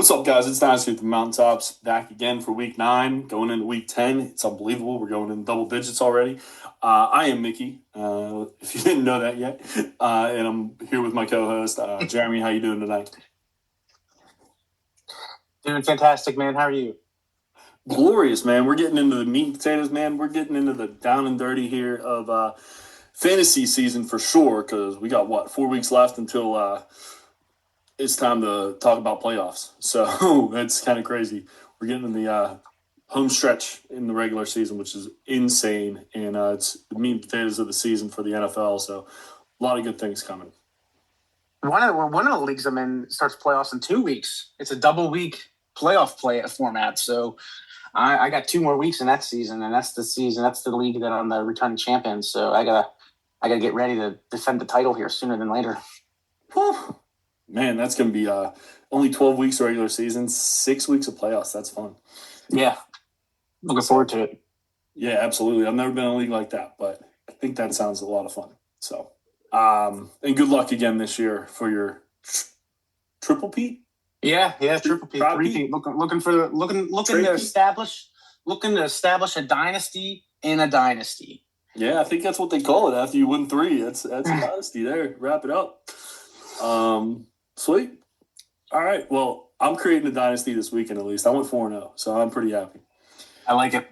What's up, guys? It's dynastymttops back again for week 9, going into week 10. It's unbelievable. We're going in double digits already. I am Mickey, if you didn't know that yet, and I'm here with my co-host, Jeremy. How you doing tonight? Doing fantastic, man. How are you? Glorious, man. We're getting into the meat and potatoes, man. We're getting into the down and dirty here of fantasy season for sure, because we got, 4 weeks left until it's time to talk about playoffs. So that's kind of crazy. We're getting in the home stretch in the regular season, which is insane. And it's the meat and potatoes of the season for the NFL. So a lot of good things coming. One of the leagues I'm in starts playoffs in 2 weeks. It's a double week playoff format. So I got 2 more weeks in that season, and that's the season. That's the league that I'm the returning champion. So I gotta get ready to defend the title here sooner than later. Whew. Man, that's going to be only 12 weeks of regular season, 6 weeks of playoffs. That's fun. Yeah. Looking forward to it. Yeah, absolutely. I've never been in a league like that, but I think that sounds a lot of fun. So, and good luck again this year for your triple P. Yeah, triple P. Looking to establish a dynasty in a dynasty. Yeah, I think that's what they call it after you win 3. That's a dynasty there. Wrap it up. Sweet. All right. Well, I'm creating a dynasty this weekend at least. I went 4-0, so I'm pretty happy. I like it.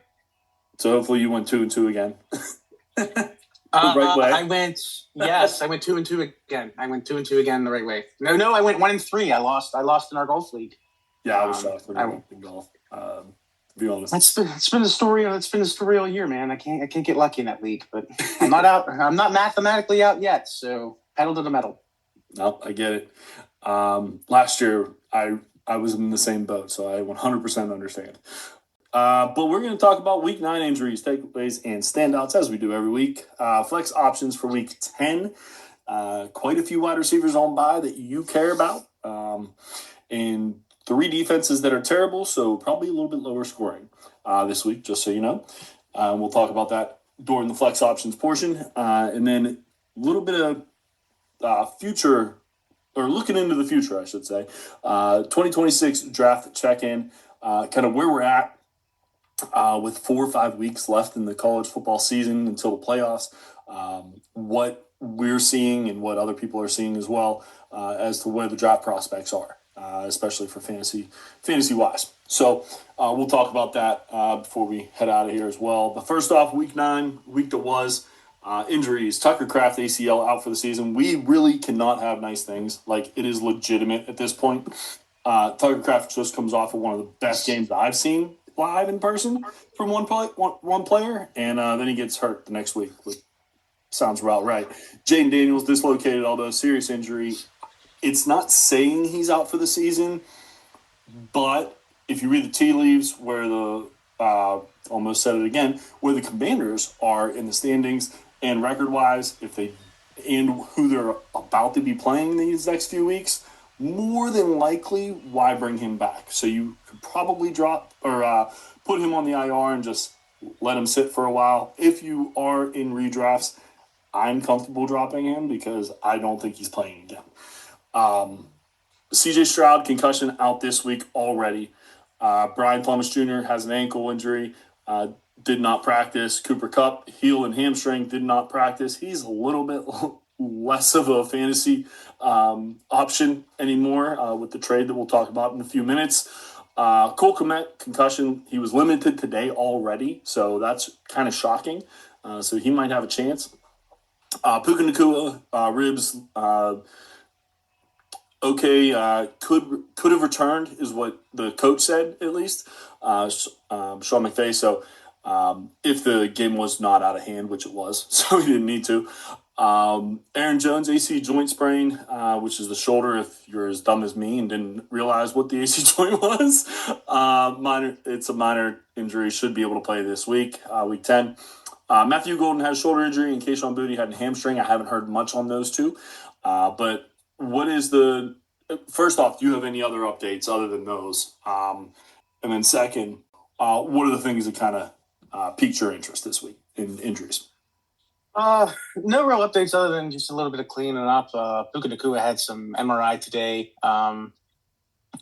So hopefully you went 2-2 again. Right way. I went 2-2 again. I went 2-2 again the right way. No, I went 1-3. I lost in our golf league. Yeah, I was shocked when I went in golf. To be honest, it's been the story. It's been the story all year, man. I can't get lucky in that league, but I'm not out. I'm not mathematically out yet. So pedal to the metal. No, I get it. Last year, I was in the same boat, so I 100% understand. But we're going to talk about Week 9 injuries, takeaways, and standouts, as we do every week. Flex options for Week 10. Quite a few wide receivers on bye that you care about. And 3 defenses that are terrible, so probably a little bit lower scoring this week, just so you know. We'll talk about that during the flex options portion. And then a little bit of future, or looking into the future, I should say. 2026 draft check-in, kind of where we're at with 4 or 5 weeks left in the college football season until the playoffs. What we're seeing and what other people are seeing as well as to where the draft prospects are, especially for fantasy-wise. So we'll talk about that before we head out of here as well. But first off, Week 9, week that was. Injuries, Tucker Kraft ACL out for the season. We really cannot have nice things. Like, it is legitimate at this point. Tucker Kraft just comes off of one of the best games I've seen live in person from one player, and then he gets hurt the next week, which sounds about right. Jaden Daniels dislocated, although serious injury. It's not saying he's out for the season, but if you read the tea leaves where the almost said it again, where the Commanders are in the standings and record-wise, and who they're about to be playing these next few weeks, more than likely, why bring him back? So you could probably drop or put him on the IR and just let him sit for a while. If you are in redrafts, I'm comfortable dropping him because I don't think he's playing again. CJ Stroud, concussion, out this week already. Brian Thomas Jr. has an ankle injury, did not practice. Cooper Kupp, heel and hamstring, did not practice. He's a little bit less of a fantasy option anymore with the trade that we'll talk about in a few minutes. Cole Kmet, concussion, he was limited today already, so that's kind of shocking. So he might have a chance. Puka Nacua, ribs, could have returned is what the coach said, at least, Sean McVay. So if the game was not out of hand, which it was, so he didn't need to. Aaron Jones, AC joint sprain, which is the shoulder, if you're as dumb as me and didn't realize what the AC joint was. It's a minor injury, should be able to play this week, week 10. Matthew Golden has a shoulder injury, and Kayshon Boutte had a hamstring. I haven't heard much on those two. But what is first off, do you have any other updates other than those? And then second, what are the things that kind of piqued your interest this week in injuries? No real updates other than just a little bit of cleaning up. Puka Nacua had some MRI today.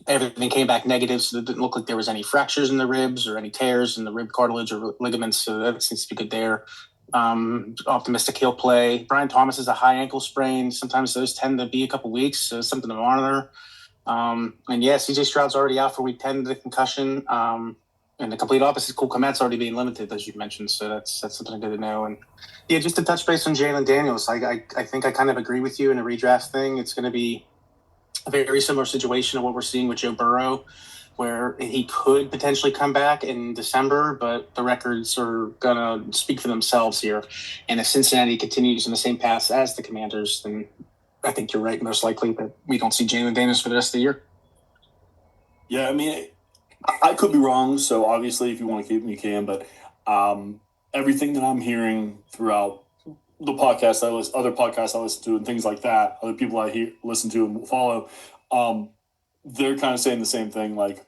everything came back negative, so it didn't look like there was any fractures in the ribs or any tears in the rib cartilage or ligaments, so that seems to be good there. Optimistic he'll play. Brian Thomas is a high ankle sprain. Sometimes those tend to be a couple weeks, so it's something to monitor. And yeah, CJ Stroud's already out for week 10 with the concussion. And the complete opposite, Cole Kmet's already being limited, as you mentioned, so that's something good to know. And yeah, just to touch base on Jalen Daniels, I think I kind of agree with you in a redraft thing. It's going to be a very similar situation to what we're seeing with Joe Burrow, where he could potentially come back in December, but the records are going to speak for themselves here. And if Cincinnati continues in the same path as the Commanders, then I think you're right, most likely that we don't see Jalen Daniels for the rest of the year. Yeah, I mean, I could be wrong, so obviously if you want to keep me, you can, but everything that I'm hearing throughout the podcast other podcasts I listen to and things like that, other people I listen to and follow, they're kind of saying the same thing. Like,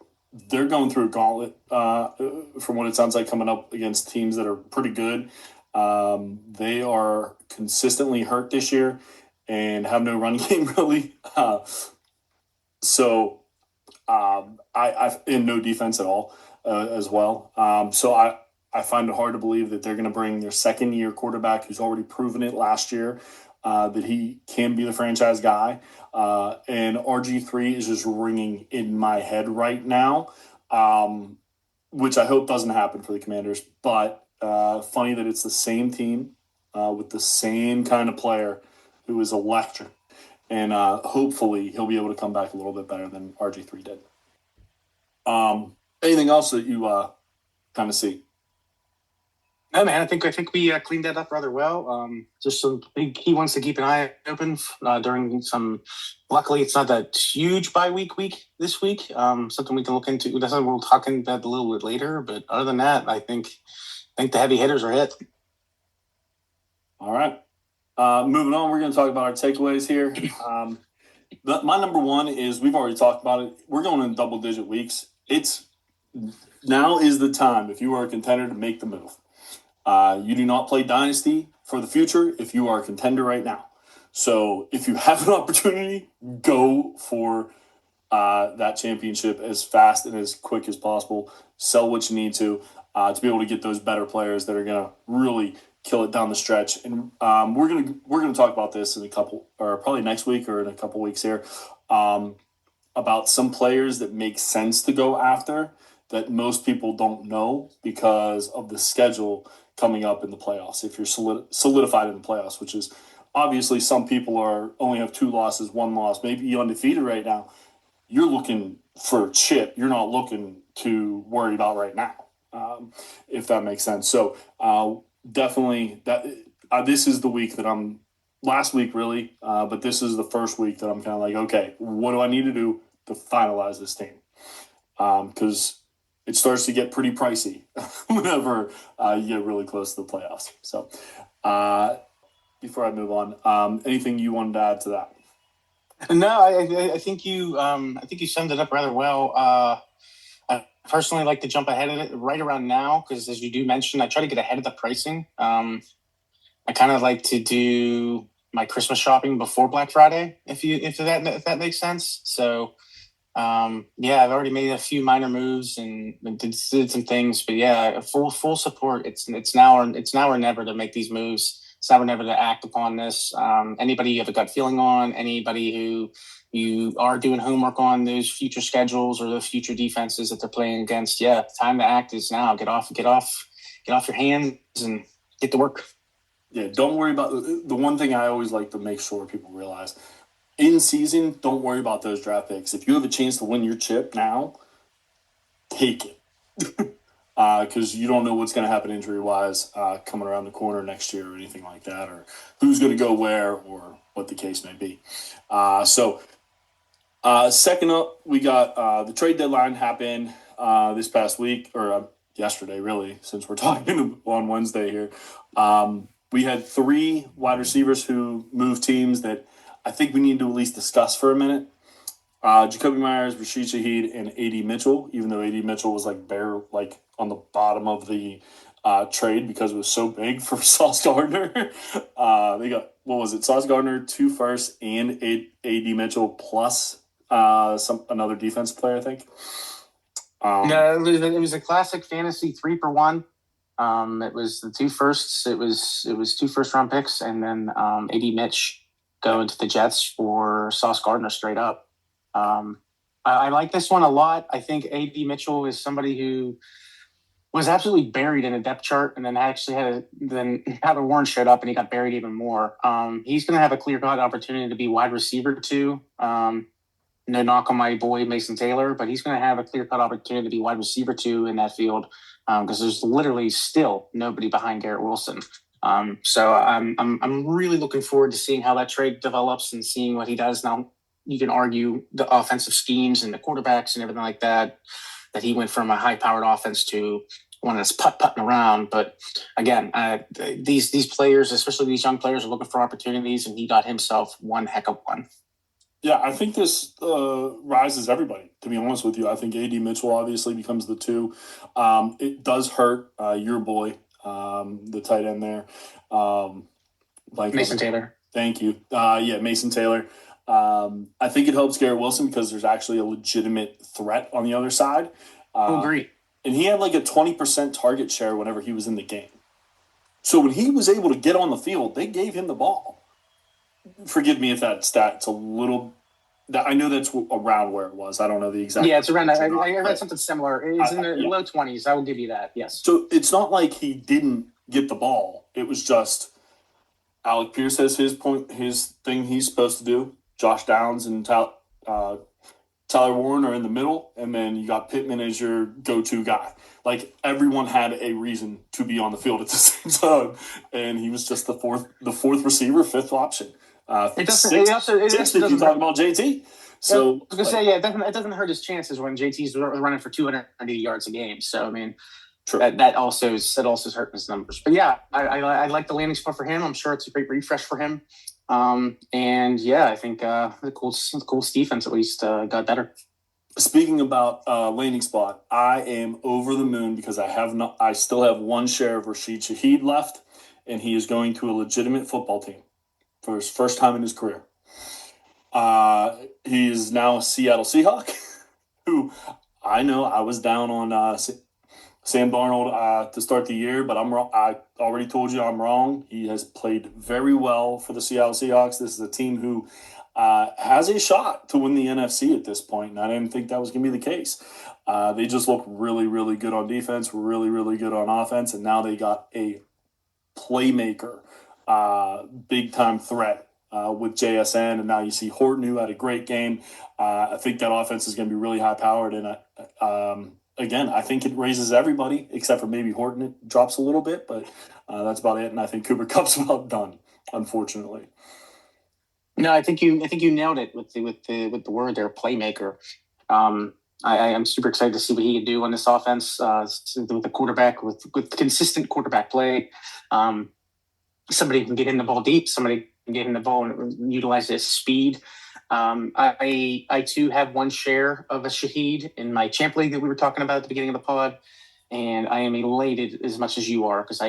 they're going through a gauntlet from what it sounds like, coming up against teams that are pretty good. They are consistently hurt this year and have no run game really. I in no defense at all as well. So I find it hard to believe that they're going to bring their second-year quarterback who's already proven it last year, that he can be the franchise guy. And RG3 is just ringing in my head right now, which I hope doesn't happen for the Commanders. But funny that it's the same team with the same kind of player who is electric. And hopefully he'll be able to come back a little bit better than RG3 did. Anything else that you kind of see? No, man, I think we cleaned that up rather well. Just some big key ones to keep an eye open during some. Luckily, it's not that huge bye week this week. Something we can look into. We'll talk about that a little bit later. But other than that, I think the heavy hitters are hit. All right. Moving on, we're going to talk about our takeaways here. My number one is, we've already talked about it. We're going in double-digit weeks. Now is the time, if you are a contender, to make the move. You do not play Dynasty for the future if you are a contender right now. So if you have an opportunity, go for that championship as fast and as quick as possible. Sell what you need to be able to get those better players that are going to really kill it down the stretch. And we're gonna talk about this in a couple, or probably next week or in a couple weeks here, about some players that make sense to go after that most people don't know because of the schedule coming up in the playoffs. If you're solidified in the playoffs, which is obviously some people only have 2 losses, 1 loss, maybe undefeated right now. You're looking for a chip. You're not looking to worry about right now, if that makes sense. So definitely that this is the week that I'm. Last week really, but this is the first week that I'm kind of like, okay, what do I need to do to finalize this team? Because it starts to get pretty pricey whenever you get really close to the playoffs. So before I move on, anything you wanted to add to that? No, I think you summed it up rather well. I personally like to jump ahead of it right around now because, as you do mention, I try to get ahead of the pricing. I kind of like to do my Christmas shopping before Black Friday, if that makes sense. So, I've already made a few minor moves and did some things, but yeah, full support. It's now or never to make these moves. It's now or never to act upon this. Anybody you have a gut feeling on, anybody who you are doing homework on those future schedules or the future defenses that they're playing against, yeah, time to act is now. Get off your hands and get to work. Yeah, don't worry about the one thing I always like to make sure people realize. In season, don't worry about those draft picks. If you have a chance to win your chip now, take it. Because you don't know what's going to happen injury-wise coming around the corner next year or anything like that, or who's going to go where or what the case may be. Second up, we got the trade deadline happened this past week, or yesterday, really, since we're talking on Wednesday here. We had 3 wide receivers who moved teams that I think we need to at least discuss for a minute. Jacoby Myers, Rashid Shaheed, and A.D. Mitchell, even though A.D. Mitchell was like on the bottom of the trade because it was so big for Sauce Gardner. They got, what was it, Sauce Gardner, 2 firsts, and A.D. Mitchell plus another defense player, I think. No, it was a classic fantasy 3-for-1. It was the two firsts. It was two first-round picks, and then AD Mitch going to the Jets for Sauce Gardner straight up. I like this one a lot. I think AD Mitchell is somebody who was absolutely buried in a depth chart, and then actually then Tyler Warren showed up, and he got buried even more. He's going to have a clear-cut opportunity to be wide receiver too. No knock on my boy Mason Taylor, but he's going to have a clear-cut opportunity to be wide receiver too in that field because there's literally still nobody behind Garrett Wilson. So I'm really looking forward to seeing how that trade develops and seeing what he does. Now you can argue the offensive schemes and the quarterbacks and everything like that he went from a high-powered offense to one that's putt-putting around. But again, these players, especially these young players, are looking for opportunities, and he got himself one heck of one. Yeah, I think this rises everybody, to be honest with you. I think AD Mitchell obviously becomes the 2. It does hurt your boy, the tight end there. Mason Taylor. Thank you. Mason Taylor. I think it helps Garrett Wilson because there's actually a legitimate threat on the other side. I agree. And he had like a 20% target share whenever he was in the game. So when he was able to get on the field, they gave him the ball. Forgive me if that stat's a little. I know that's around where it was. I don't know the exact. Yeah, it's around. I read something similar. It's in the low 20s. I will give you that. Yes. So it's not like he didn't get the ball. It was just Alec Pierce has his thing he's supposed to do. Josh Downs and Tyler Warren are in the middle, and then you got Pittman as your go-to guy. Like everyone had a reason to be on the field at the same time, and he was just the fourth receiver, fifth option. Sixth if you talk about JT. So I was gonna say, yeah, it doesn't hurt his chances when JT's running for 280 yards a game. So I mean, true. That also is hurting his numbers. But yeah, I like the landing spot for him. I'm sure it's a great refresh for him. And yeah, I think the Colts defense at least got better. Speaking about landing spot, I am over the moon because I still have one share of Rashid Shaheed left, and he is going to a legitimate football team for his first time in his career. He is now a Seattle Seahawk, who I know I was down on Sam Darnold to start the year, but I'm wrong. I already told you I'm wrong. He has played very well for the Seattle Seahawks. This is a team who has a shot to win the NFC at this point, and I didn't think that was going to be the case. They just look really, really good on defense, really, really good on offense, and now they got a playmaker, big-time threat with JSN, and now you see Horton, who had a great game. I think that offense is going to be really high-powered, and again, I think it raises everybody, except for maybe Horton. It drops a little bit, but that's about it, and I think Cooper Kupp's about done, unfortunately. No, I think you nailed it with the word there, playmaker. I'm super excited to see what he can do on this offense with the quarterback, with consistent quarterback play. Somebody can get in the ball deep. Somebody can get in the ball and utilize his speed. I too have one share of a Shaheed in my champ league that we were talking about at the beginning of the pod, and I am elated as much as you are because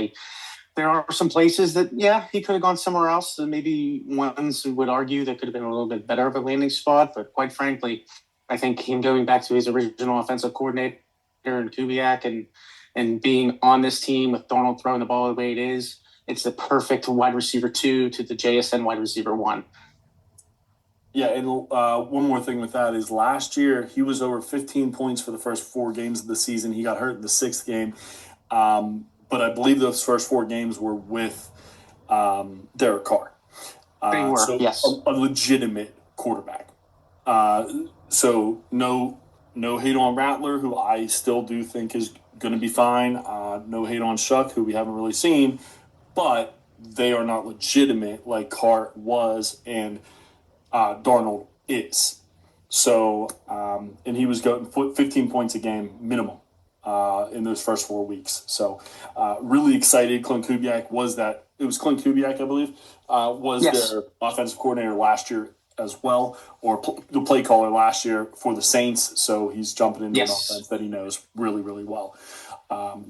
there are some places that, yeah, he could have gone somewhere else. And maybe ones would argue that could have been a little bit better of a landing spot. But quite frankly, I think him going back to his original offensive coordinator and Kubiak and being on this team with Darnold throwing the ball the way it is, it's the perfect wide receiver 2 to the JSN wide receiver 1. Yeah, and one more thing with that is last year he was over 15 points for the first 4 games of the season. He got hurt in the 6th game. But I believe those first 4 games were with Derek Carr. They were, so yes. A legitimate quarterback. So no hate on Rattler, who I still do think is going to be fine. No hate on Shuck, who we haven't really seen. But they are not legitimate like Carr was and Darnold is. So, and he was going 15 points a game minimum. In those first 4 weeks. So really excited. Clint Kubiak it was Clint Kubiak, I believe, yes. Their offensive coordinator last year as well, or the play caller last year for the Saints. So he's jumping into an offense that he knows really, really well.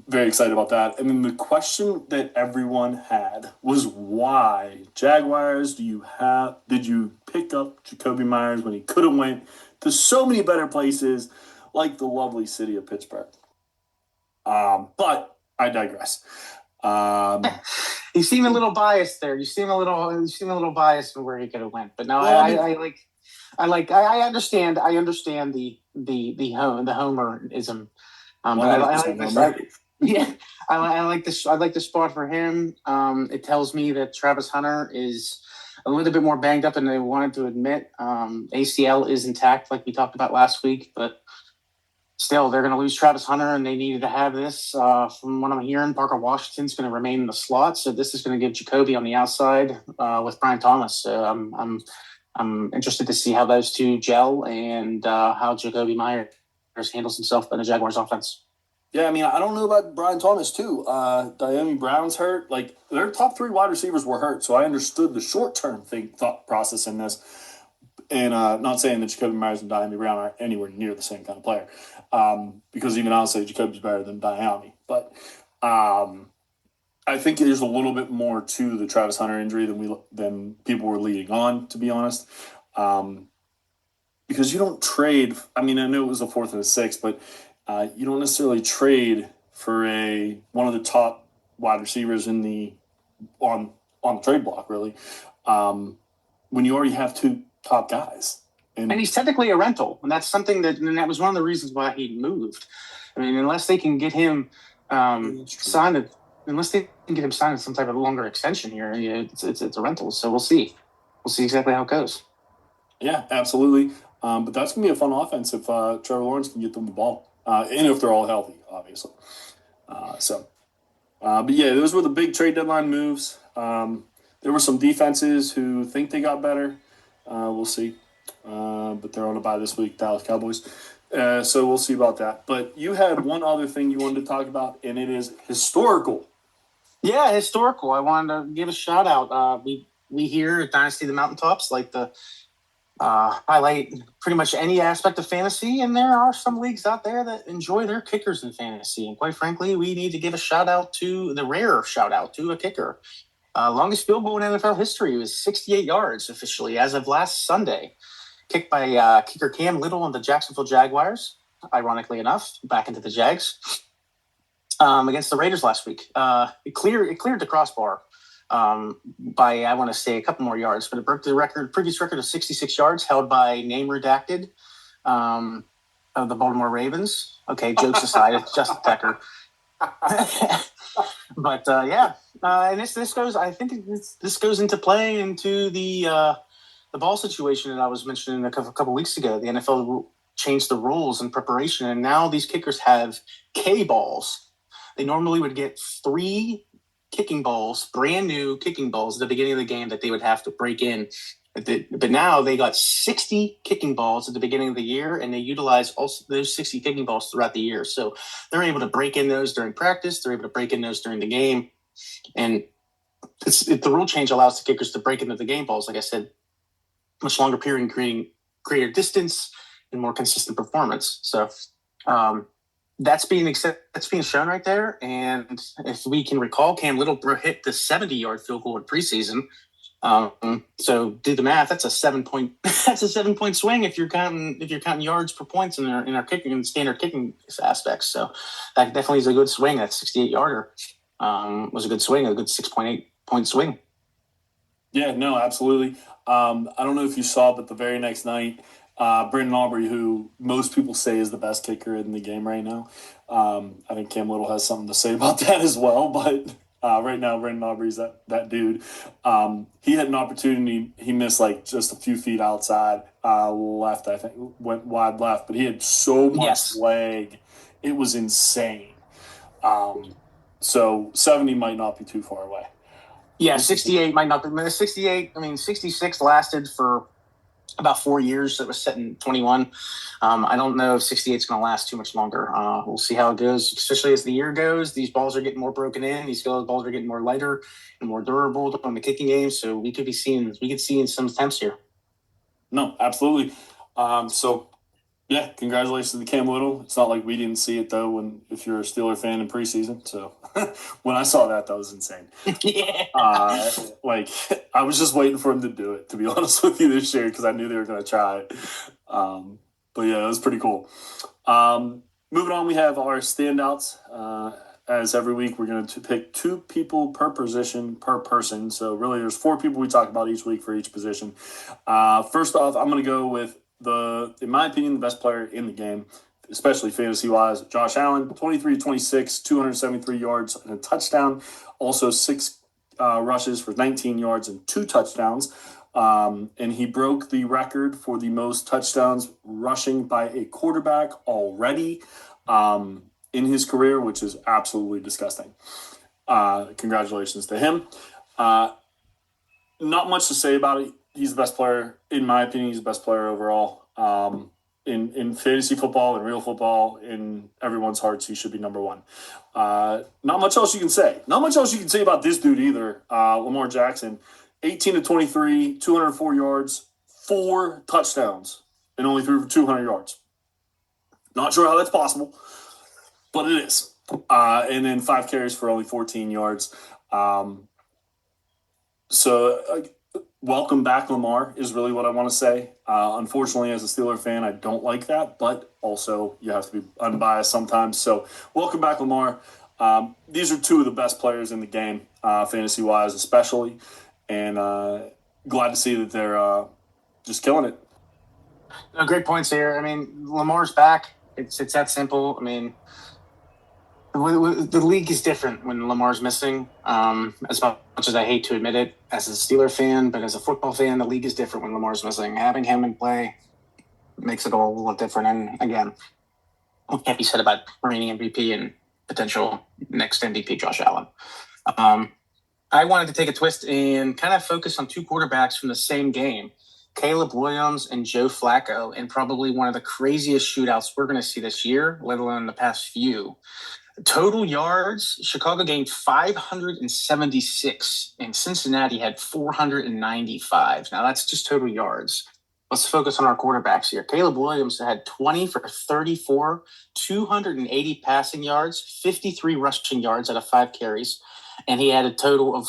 Very excited about that. And then the question that everyone had was why Jaguars did you pick up Jacoby Myers when he could have went to so many better places, like the lovely city of Pittsburgh. But I digress. You seem a little biased there. You seem a little biased from where he could have went. But no, Well, I understand. I understand the homerism. But I like this. Yeah, I like this. I like the spot for him. It tells me that Travis Hunter is a little bit more banged up than they wanted to admit. ACL is intact, like we talked about last week, but still, they're going to lose Travis Hunter, and they needed to have this. From what I'm hearing, Parker Washington's going to remain in the slot, so this is going to give Jacoby on the outside with Brian Thomas. So I'm interested to see how those two gel and how Jacoby Myers handles himself in the Jaguars offense. Yeah, I mean, I don't know about Brian Thomas, too. Diami Brown's hurt. Like, their top 3 wide receivers were hurt, so I understood the short-term thought process in this. And not saying that Jacoby Myers and Diami Brown are anywhere near the same kind of player, because even I'll say Jacoby's better than Diami. But I think there's a little bit more to the Travis Hunter injury than people were leading on, to be honest. Because you don't trade. I mean, I know it was a 4th and a 6th, but you don't necessarily trade for one of the top wide receivers on the trade block, really, when you already have 2 top guys. And he's technically a rental, and that's something that was one of the reasons why he moved. I mean, unless they can get him signed to some type of longer extension here, it's a rental. So we'll see. We'll see exactly how it goes. Yeah, absolutely. But that's going to be a fun offense if Trevor Lawrence can get them the ball. And if they're all healthy, obviously. But yeah, those were the big trade deadline moves. There were some defenses who think they got better. We'll see. But they're on a bye this week, Dallas Cowboys. So we'll see about that. But you had one other thing you wanted to talk about, and it is historical. Yeah, historical. I wanted to give a shout out. We here at Dynasty the Mountaintops like to highlight pretty much any aspect of fantasy, and there are some leagues out there that enjoy their kickers in fantasy. And quite frankly, we need to give a rare shout out to a kicker. Longest field goal in NFL history was 68 yards officially as of last Sunday. Kicked by kicker Cam Little on the Jacksonville Jaguars, ironically enough, back into the Jags, against the Raiders last week. It cleared the crossbar by, I want to say, a couple more yards, but it broke the previous record of 66 yards held by name redacted of the Baltimore Ravens. Okay, jokes aside, it's Justin Tucker. But and this goes. I think this goes into play into the ball situation that I was mentioning a couple weeks ago. The NFL changed the rules in preparation, and now these kickers have K balls. They normally would get 3 kicking balls, brand new kicking balls, at the beginning of the game that they would have to break in. But now they got 60 kicking balls at the beginning of the year, and they utilize also those 60 kicking balls throughout the year. So they're able to break in those during practice. They're able to break in those during the game. And the rule change allows the kickers to break into the game balls, like I said, much longer period, creating greater distance and more consistent performance. So that's being shown right there. And if we can recall, Cam Little hit the 70-yard field goal in preseason. So do the math. That's a 7-point swing if you're counting yards per points in our kicking and standard kicking aspects. So that definitely is a good swing. That 68-yarder was a good swing, a good 6.8-point swing. Yeah, no, absolutely. I don't know if you saw, but the very next night, Brendan Aubrey, who most people say is the best kicker in the game right now, I think Cam Little has something to say about that as well, but right now, Brendan Aubrey's that dude. He had an opportunity. He missed like just a few feet outside left, I think, went wide left, but he had so much leg. It was insane. So 70 might not be too far away. Yeah, 68 might not be. 68, 66 lasted for about 4 years. It was set in 21. I don't know if 68 is going to last too much longer. We'll see how it goes, especially as the year goes. These balls are getting more broken in. These balls are getting more lighter and more durable on the kicking game. So we could see some attempts here. No, absolutely. Yeah, congratulations to Cam Little. It's not like we didn't see it, though, if you're a Steeler fan in preseason. So when I saw that was insane. Yeah. I was just waiting for him to do it, to be honest with you, this year, because I knew they were going to try it. But yeah, it was pretty cool. Moving on, we have our standouts. As every week, we're going to pick 2 people per position per person. So really, there's 4 people we talk about each week for each position. First off, I'm going to go with in my opinion, the best player in the game, especially fantasy-wise, Josh Allen, 23-26, 273 yards and a touchdown. Also 6 rushes for 19 yards and 2 touchdowns. And he broke the record for the most touchdowns rushing by a quarterback already in his career, which is absolutely disgusting. Congratulations to him. Not much to say about it. He's the best player, in my opinion. He's the best player overall. In fantasy football and real football, in everyone's hearts, he should be number 1. Not much else you can say. Not much else you can say about this dude either. Lamar Jackson, 18-23, 204 yards, 4 touchdowns, and only threw for 200 yards. Not sure how that's possible, but it is. And then 5 carries for only 14 yards. Welcome back, Lamar, is really what I want to say. Unfortunately, as a Steeler fan, I don't like that, but also you have to be unbiased sometimes. So welcome back, Lamar. These are 2 of the best players in the game, fantasy-wise especially, and glad to see that they're just killing it. No, great points here. I mean, Lamar's back. It's that simple. I mean, the league is different when Lamar's missing. As much as I hate to admit it, as a Steeler fan, but as a football fan, the league is different when Lamar's missing. Having him in play makes it all a little different. And again, what can't be said about reigning MVP and potential next MVP Josh Allen. I wanted to take a twist and kind of focus on 2 quarterbacks from the same game, Caleb Williams and Joe Flacco, and probably one of the craziest shootouts we're going to see this year, let alone the past few. Total yards, Chicago gained 576, and Cincinnati had 495. Now, that's just total yards. Let's focus on our quarterbacks here. Caleb Williams had 20 for 34, 280 passing yards, 53 rushing yards out of 5 carries, and he had a total of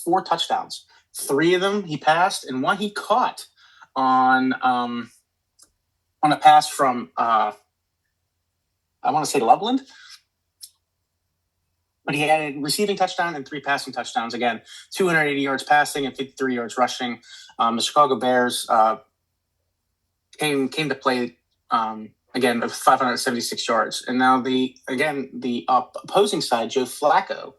4 touchdowns. 3 of them he passed, and 1 he caught on a pass from, I want to say Loveland. But he had a receiving touchdown and 3 passing touchdowns. Again, 280 yards passing and 53 yards rushing. The Chicago Bears came to play again with 576 yards. And now the opposing side, Joe Flacco,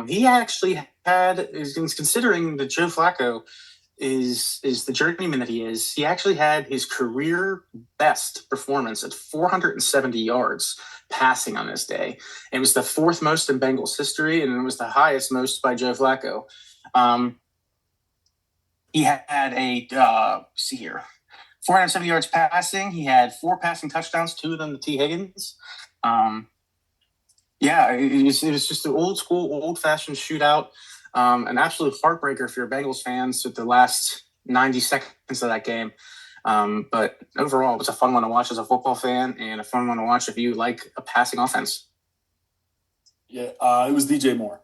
he actually is considering that Joe Flacco is the journeyman that he is. He actually had his career best performance at 470 yards passing on this day. It was the 4th most in Bengals history, and it was the highest most by Joe Flacco. He had 470 yards passing. He had 4 passing touchdowns, 2 of them to T. Higgins. It was just an old school, old-fashioned shootout. An absolute heartbreaker for your Bengals fans with the last 90 seconds of that game. But overall, it was a fun one to watch as a football fan and a fun one to watch if you like a passing offense. Yeah, it was DJ Moore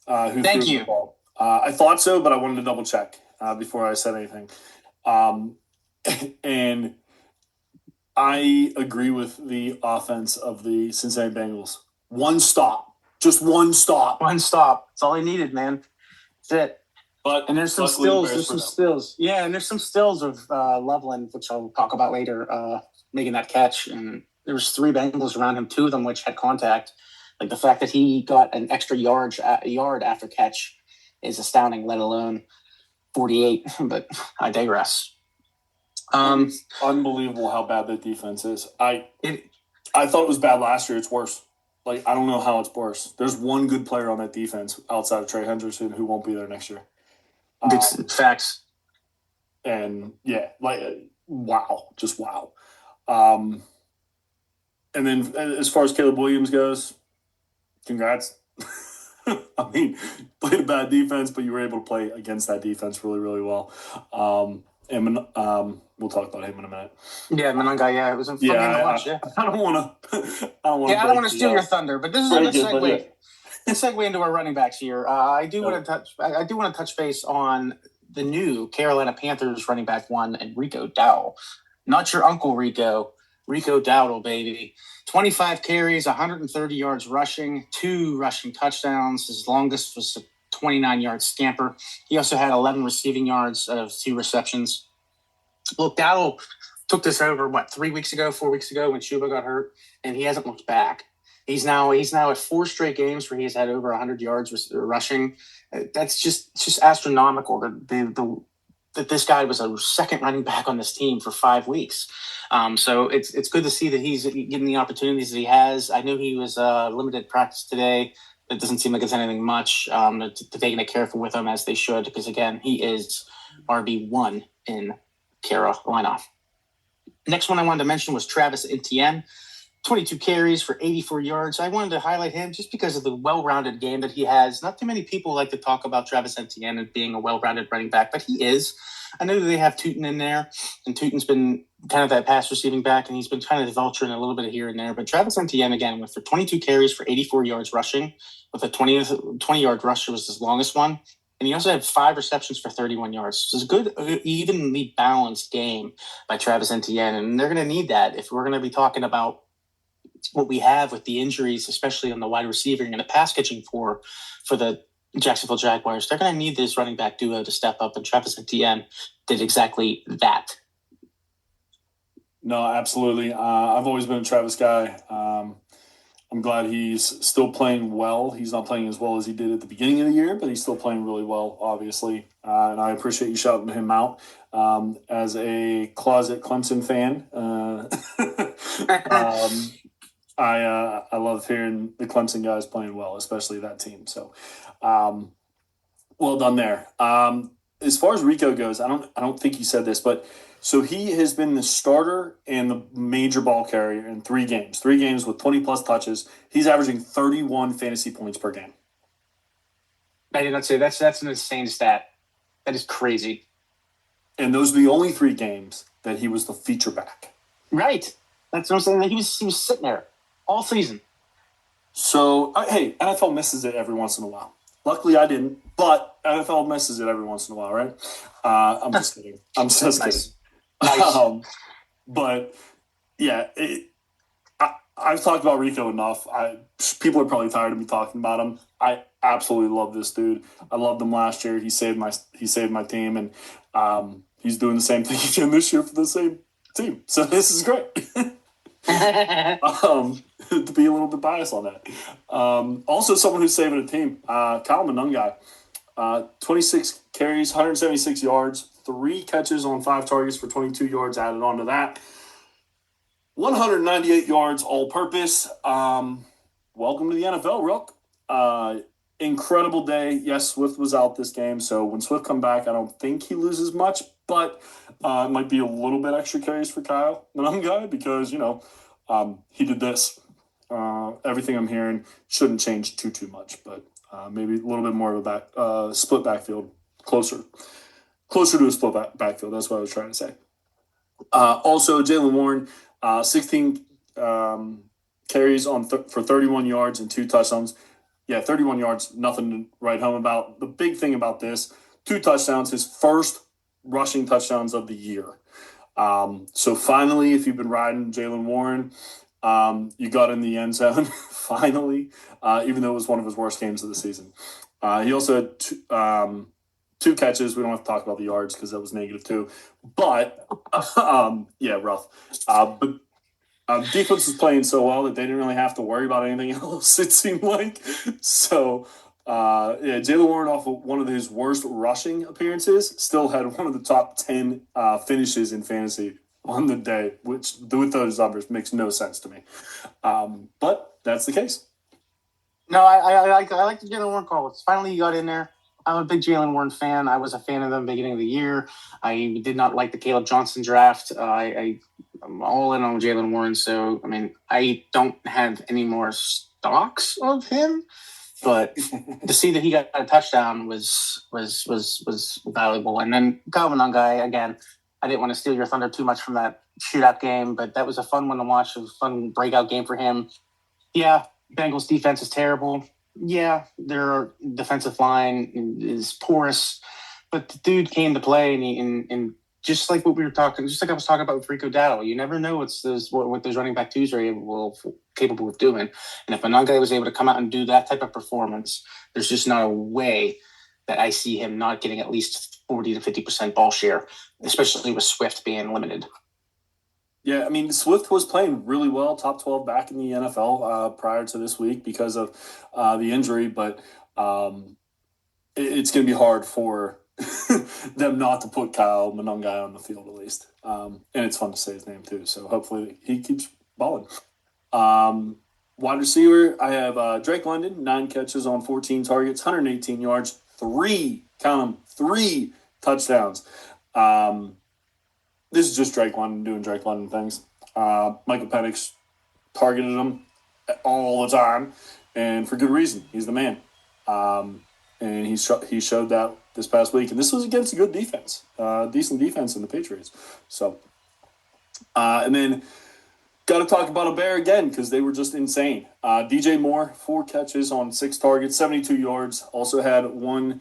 who Thank threw you. the ball. I thought so, but I wanted to double check before I said anything. And I agree with the offense of the Cincinnati Bengals. 1 stop. Just 1 stop. 1 stop. That's all he needed, man. That's it. And there's some stills. Yeah, and there's some stills of Loveland, which I'll talk about later, making that catch. And there was 3 Bengals around him, 2 of them which had contact. Like the fact that he got an extra yard after catch is astounding, let alone 48. But I digress. Unbelievable how bad that defense is. I thought it was bad last year. It's worse. Like, I don't know how it's worse. There's 1 good player on that defense outside of Trey Hendrickson who won't be there next year. Facts. And yeah, wow, just wow. And then as far as Caleb Williams goes, congrats. I mean, played a bad defense, but you were able to play against that defense really, really well. And we'll talk about him in a minute. Yeah, Manunga. Yeah, it was a fun game to watch. I don't want to. I don't want to steal your thunder, but this is a good segue. Let's segue into our running backs here. I do want to touch base on the new Carolina Panthers running back 1, Enrico Dowell. Not your uncle Rico. Rico Dowdle, baby. 25 carries, 130 yards rushing, 2 rushing touchdowns. His longest was a 29-yard scamper. He also had 11 receiving yards out of 2 receptions. Look, Dowdle took this over, 4 weeks ago when Chuba got hurt, and he hasn't looked back. He's now at 4 straight games where he's had over 100 yards rushing. That's just astronomical that this guy was a second running back on this team for 5 weeks. So it's good to see that he's getting the opportunities that he has. I knew he was limited practice today. It doesn't seem like it's anything much. To taking it careful with him as they should, because again, he is RB1 in Carolina. Next one I wanted to mention was Travis Etienne. 22 carries for 84 yards. I wanted to highlight him just because of the well-rounded game that he has. Not too many people like to talk about Travis Etienne as being a well-rounded running back, but he is. I know that they have Tootin in there, and Tootin's been kind of that pass receiving back, and he's been kind of vulturing a little bit here and there. But Travis Etienne, again, with 22 carries for 84 yards rushing, with a 20-yard rusher was his longest one. And he also had 5 receptions for 31 yards. So it's a good, evenly balanced game by Travis Etienne, and they're going to need that if we're going to be talking about what we have with the injuries, especially on the wide receiving and the pass catching for the Jacksonville Jaguars. They're going to need this running back duo to step up, and Travis Etienne did exactly that. No, absolutely. I've always been a Travis guy. I'm glad he's still playing well. He's not playing as well as he did at the beginning of the year, but he's still playing really well, obviously. And I appreciate you shouting him out. As a closet Clemson fan, I love hearing the Clemson guys playing well, especially that team. So, well done there. As far as Rico goes, I don't think you said this, but so he has been the starter and the major ball carrier in 3 games. 3 games with 20-plus touches. He's averaging 31 fantasy points per game. I did not say that's an insane stat. That is crazy. And those are the only 3 games that he was the feature back. Right. That's what I'm saying. He was sitting there all season. So, hey, NFL misses it every once in a while. Luckily, I didn't, but NFL misses it every once in a while, right? I'm just kidding. I'm just kidding. Nice. But yeah, I've talked about Rico enough. People are probably tired of me talking about him. I absolutely love this dude. I loved him last year. He saved my team, and he's doing the same thing again this year for the same team. So this is great. To be a little bit biased on that. Also, someone who's saving a team, Kyle Monungai. 26 carries, 176 yards, 3 catches on 5 targets for 22 yards added on to that. 198 yards all-purpose. Welcome to the NFL, Rook. Incredible day. Yes, Swift was out this game, so when Swift come back, I don't think he loses much, but it might be a little bit extra carries for Kyle Monungai because, he did this. Everything I'm hearing shouldn't change too much, but maybe a little bit more of a split backfield, closer to a split backfield. That's what I was trying to say. Also, Jaylen Warren, 16 carries for 31 yards and 2 touchdowns. Yeah, 31 yards, nothing to write home about. The big thing about this, 2 touchdowns, his first rushing touchdowns of the year. So finally, if you've been riding Jaylen Warren, you got in the end zone, finally, even though it was one of his worst games of the season. He also had 2 catches. We don't have to talk about the yards because that was -2. But, yeah, rough. But defense was playing so well that they didn't really have to worry about anything else, it seemed like. So, yeah, Jaylen Warren, off of one of his worst rushing appearances, still had one of the top 10 finishes in fantasy on the day, which with those numbers makes no sense to me. But that's the case. No, I like the Jaylen Warren call. Finally, you got in there. I'm a big Jaylen Warren fan. I was a fan of them beginning of the year. I did not like the Caleb Johnson draft. I'm all in on Jaylen Warren. So, I mean, I don't have any more stocks of him, but to see that he got a touchdown was valuable. And then Kyle Monungai, again, I didn't want to steal your thunder too much from that shootout game, but that was a fun one to watch. It was a fun breakout game for him. Yeah, Bengals defense is terrible. Yeah, their defensive line is porous, but the dude came to play and just like what we were talking, just like I was talking about with Rico Dowdle, you never know what those running back twos are capable of doing. And if Ananga was able to come out and do that type of performance, there's just not a way that I see him not getting at least 40 to 50% ball share, especially with Swift being limited. Yeah, I mean, Swift was playing really well, top 12 back in the NFL prior to this week because of the injury, but it's going to be hard for them not to put Kyle Monangai on the field at least. And it's fun to say his name too, so hopefully he keeps balling. Wide receiver, I have Drake London, 9 catches on 14 targets, 118 yards, 3 touchdowns. This is just Drake London doing Drake London things. Michael Penix targeted him all the time, and for good reason. He's the man. And he showed that this past week. And this was against a good defense, decent defense in the Patriots. So, and then got to talk about a Bear again because they were just insane. DJ Moore, 4 catches on 6 targets, 72 yards. Also had 1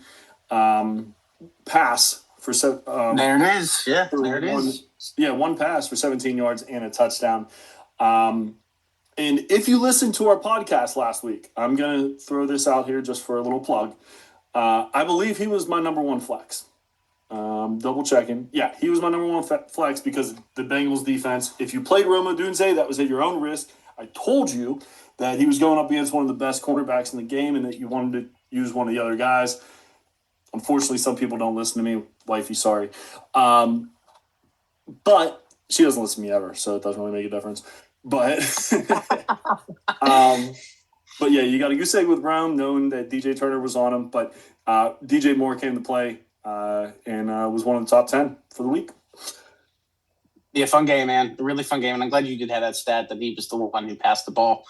pass for there it is. Yeah, there it is. Yeah, 1 pass for 17 yards and a touchdown. And if you listened to our podcast last week, I'm going to throw this out here just for a little plug. I believe he was my number 1 flex. Double checking. Yeah, he was my number 1 flex because the Bengals defense, if you played Roma Dunze, that was at your own risk. I told you that he was going up against one of the best cornerbacks in the game and that you wanted to use one of the other guys. Unfortunately, some people don't listen to me. Wifey, sorry. But she doesn't listen to me ever, so it doesn't really make a difference. But but yeah, you got a goose egg with Brown, knowing that DJ Turner was on him. But DJ Moore came to play and was one of the top 10 for the week. Yeah, fun game, man. A really fun game. And I'm glad you did have that stat that he was the one who passed the ball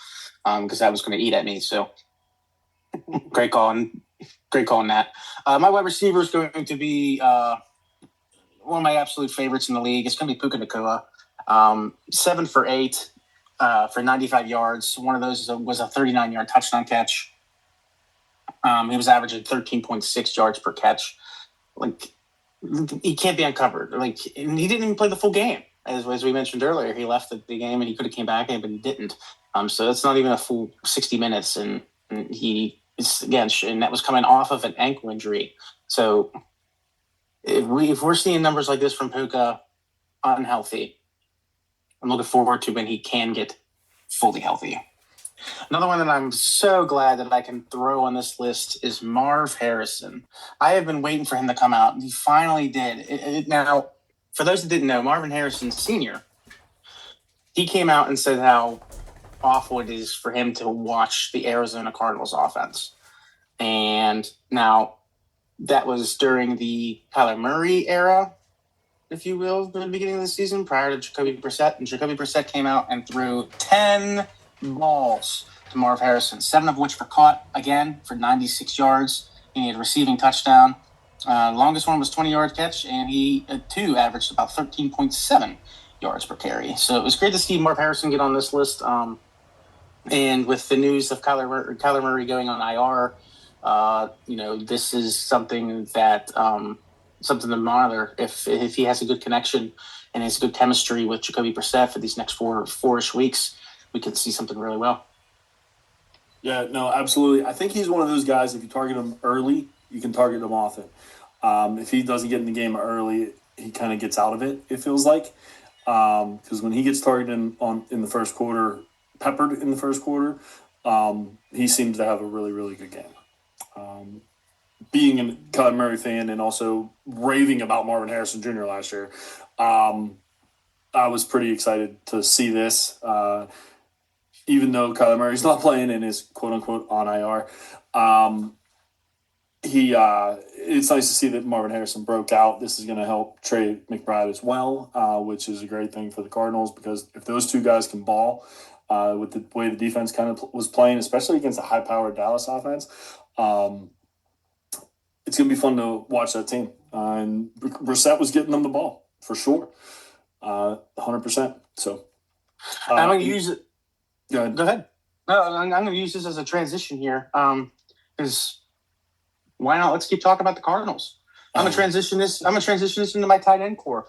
because that was going to eat at me. So great call on that. My wide receiver is going to be one of my absolute favorites in the league. It's going to be Puka Nacua. 7 for 8 for 95 yards. One of those was a 39-yard touchdown catch. He was averaging 13.6 yards per catch. Like, he can't be uncovered. Like, and he didn't even play the full game. As we mentioned earlier, he left the game and he could have came back in, but he didn't. So that's not even a full 60 minutes. And he is, again, and that was coming off of an ankle injury. So if we're seeing numbers like this from Puka, unhealthy, I'm looking forward to when he can get fully healthy. Another one that I'm so glad that I can throw on this list is Marv Harrison. I have been waiting for him to come out, and he finally did. Now, for those that didn't know, Marvin Harrison Sr., he came out and said how awful it is for him to watch the Arizona Cardinals offense. And now, that was during the Kyler Murray era, if you will, at the beginning of the season, prior to Jacoby Brissett. And Jacoby Brissett came out and threw 10 balls to Marv Harrison, 7 of which were caught, again, for 96 yards. He had a receiving touchdown. Longest one was 20-yard catch, and he, too, averaged about 13.7 yards per carry. So it was great to see Marv Harrison get on this list. And with the news of Kyler Murray going on IR, this is something that something to monitor. If he has a good connection and has good chemistry with Jacoby Brissett for these next four-ish weeks, we could see something really well. Yeah, no, absolutely. I think he's one of those guys, if you target him early, you can target him often. If he doesn't get in the game early, he kind of gets out of it, it feels like. Because when he gets targeted in the first quarter, peppered in the first quarter, he seems to have a really, really good game. Being a Kyler Murray fan and also raving about Marvin Harrison Jr. last year, I was pretty excited to see this. Even though Kyler Murray's not playing and is quote-unquote on IR, it's nice to see that Marvin Harrison broke out. This is going to help Trey McBride as well, which is a great thing for the Cardinals because if those two guys can ball with the way the defense kind of was playing, especially against a high-powered Dallas offense, it's going to be fun to watch that team. And Brissett was getting them the ball, for sure, 100%. So I'm going to use it. Go ahead. Go ahead. No, I'm going to use this as a transition here because why not? Let's keep talking about the Cardinals. I'm going to transition this into my tight end core.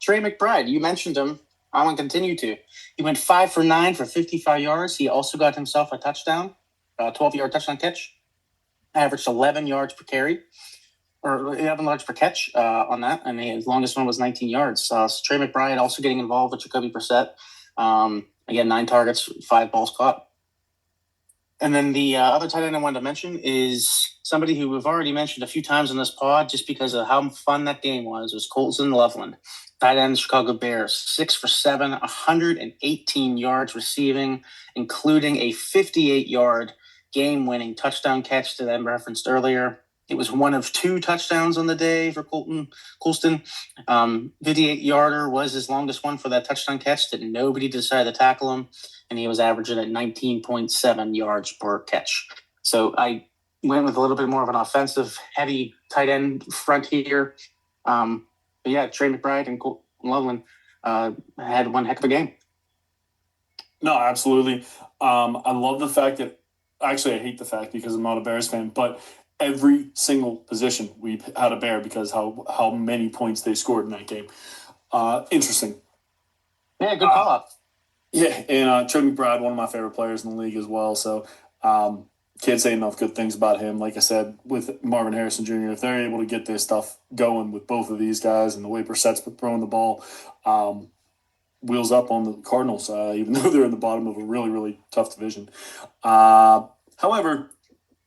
Trey McBride, you mentioned him. I want to continue to. He went 5 for 9 for 55 yards. He also got himself a touchdown, a 12-yard touchdown catch. Averaged 11 yards per carry, or 11 yards per catch on that, and his longest one was 19 yards. So Trey McBride also getting involved with Jacoby Brissett. Again, 9 targets, 5 balls caught. And then the other tight end I wanted to mention is somebody who we've already mentioned a few times in this pod just because of how fun that game was Colton Loveland, tight end, Chicago Bears, 6 for 7, 118 yards receiving, including a 58-yard game-winning touchdown catch that I referenced earlier. It was one of 2 touchdowns on the day for Colston. 58-yarder was his longest one for that touchdown catch that nobody decided to tackle him, and he was averaging at 19.7 yards per catch. So I went with a little bit more of an offensive, heavy tight end front here. But yeah, Trey McBride and Colton Loveland had one heck of a game. No, absolutely. I love the fact that – actually, I hate the fact because I'm not a Bears fan, but every single position we had a Bear because how many points they scored in that game. Interesting. Yeah, good call-up. Yeah, and Trey McBride, one of my favorite players in the league as well. So can't say enough good things about him. Like I said, with Marvin Harrison Jr., if they're able to get this stuff going with both of these guys and the way Brissett's throwing the ball, wheels up on the Cardinals, even though they're in the bottom of a really, really tough division. However,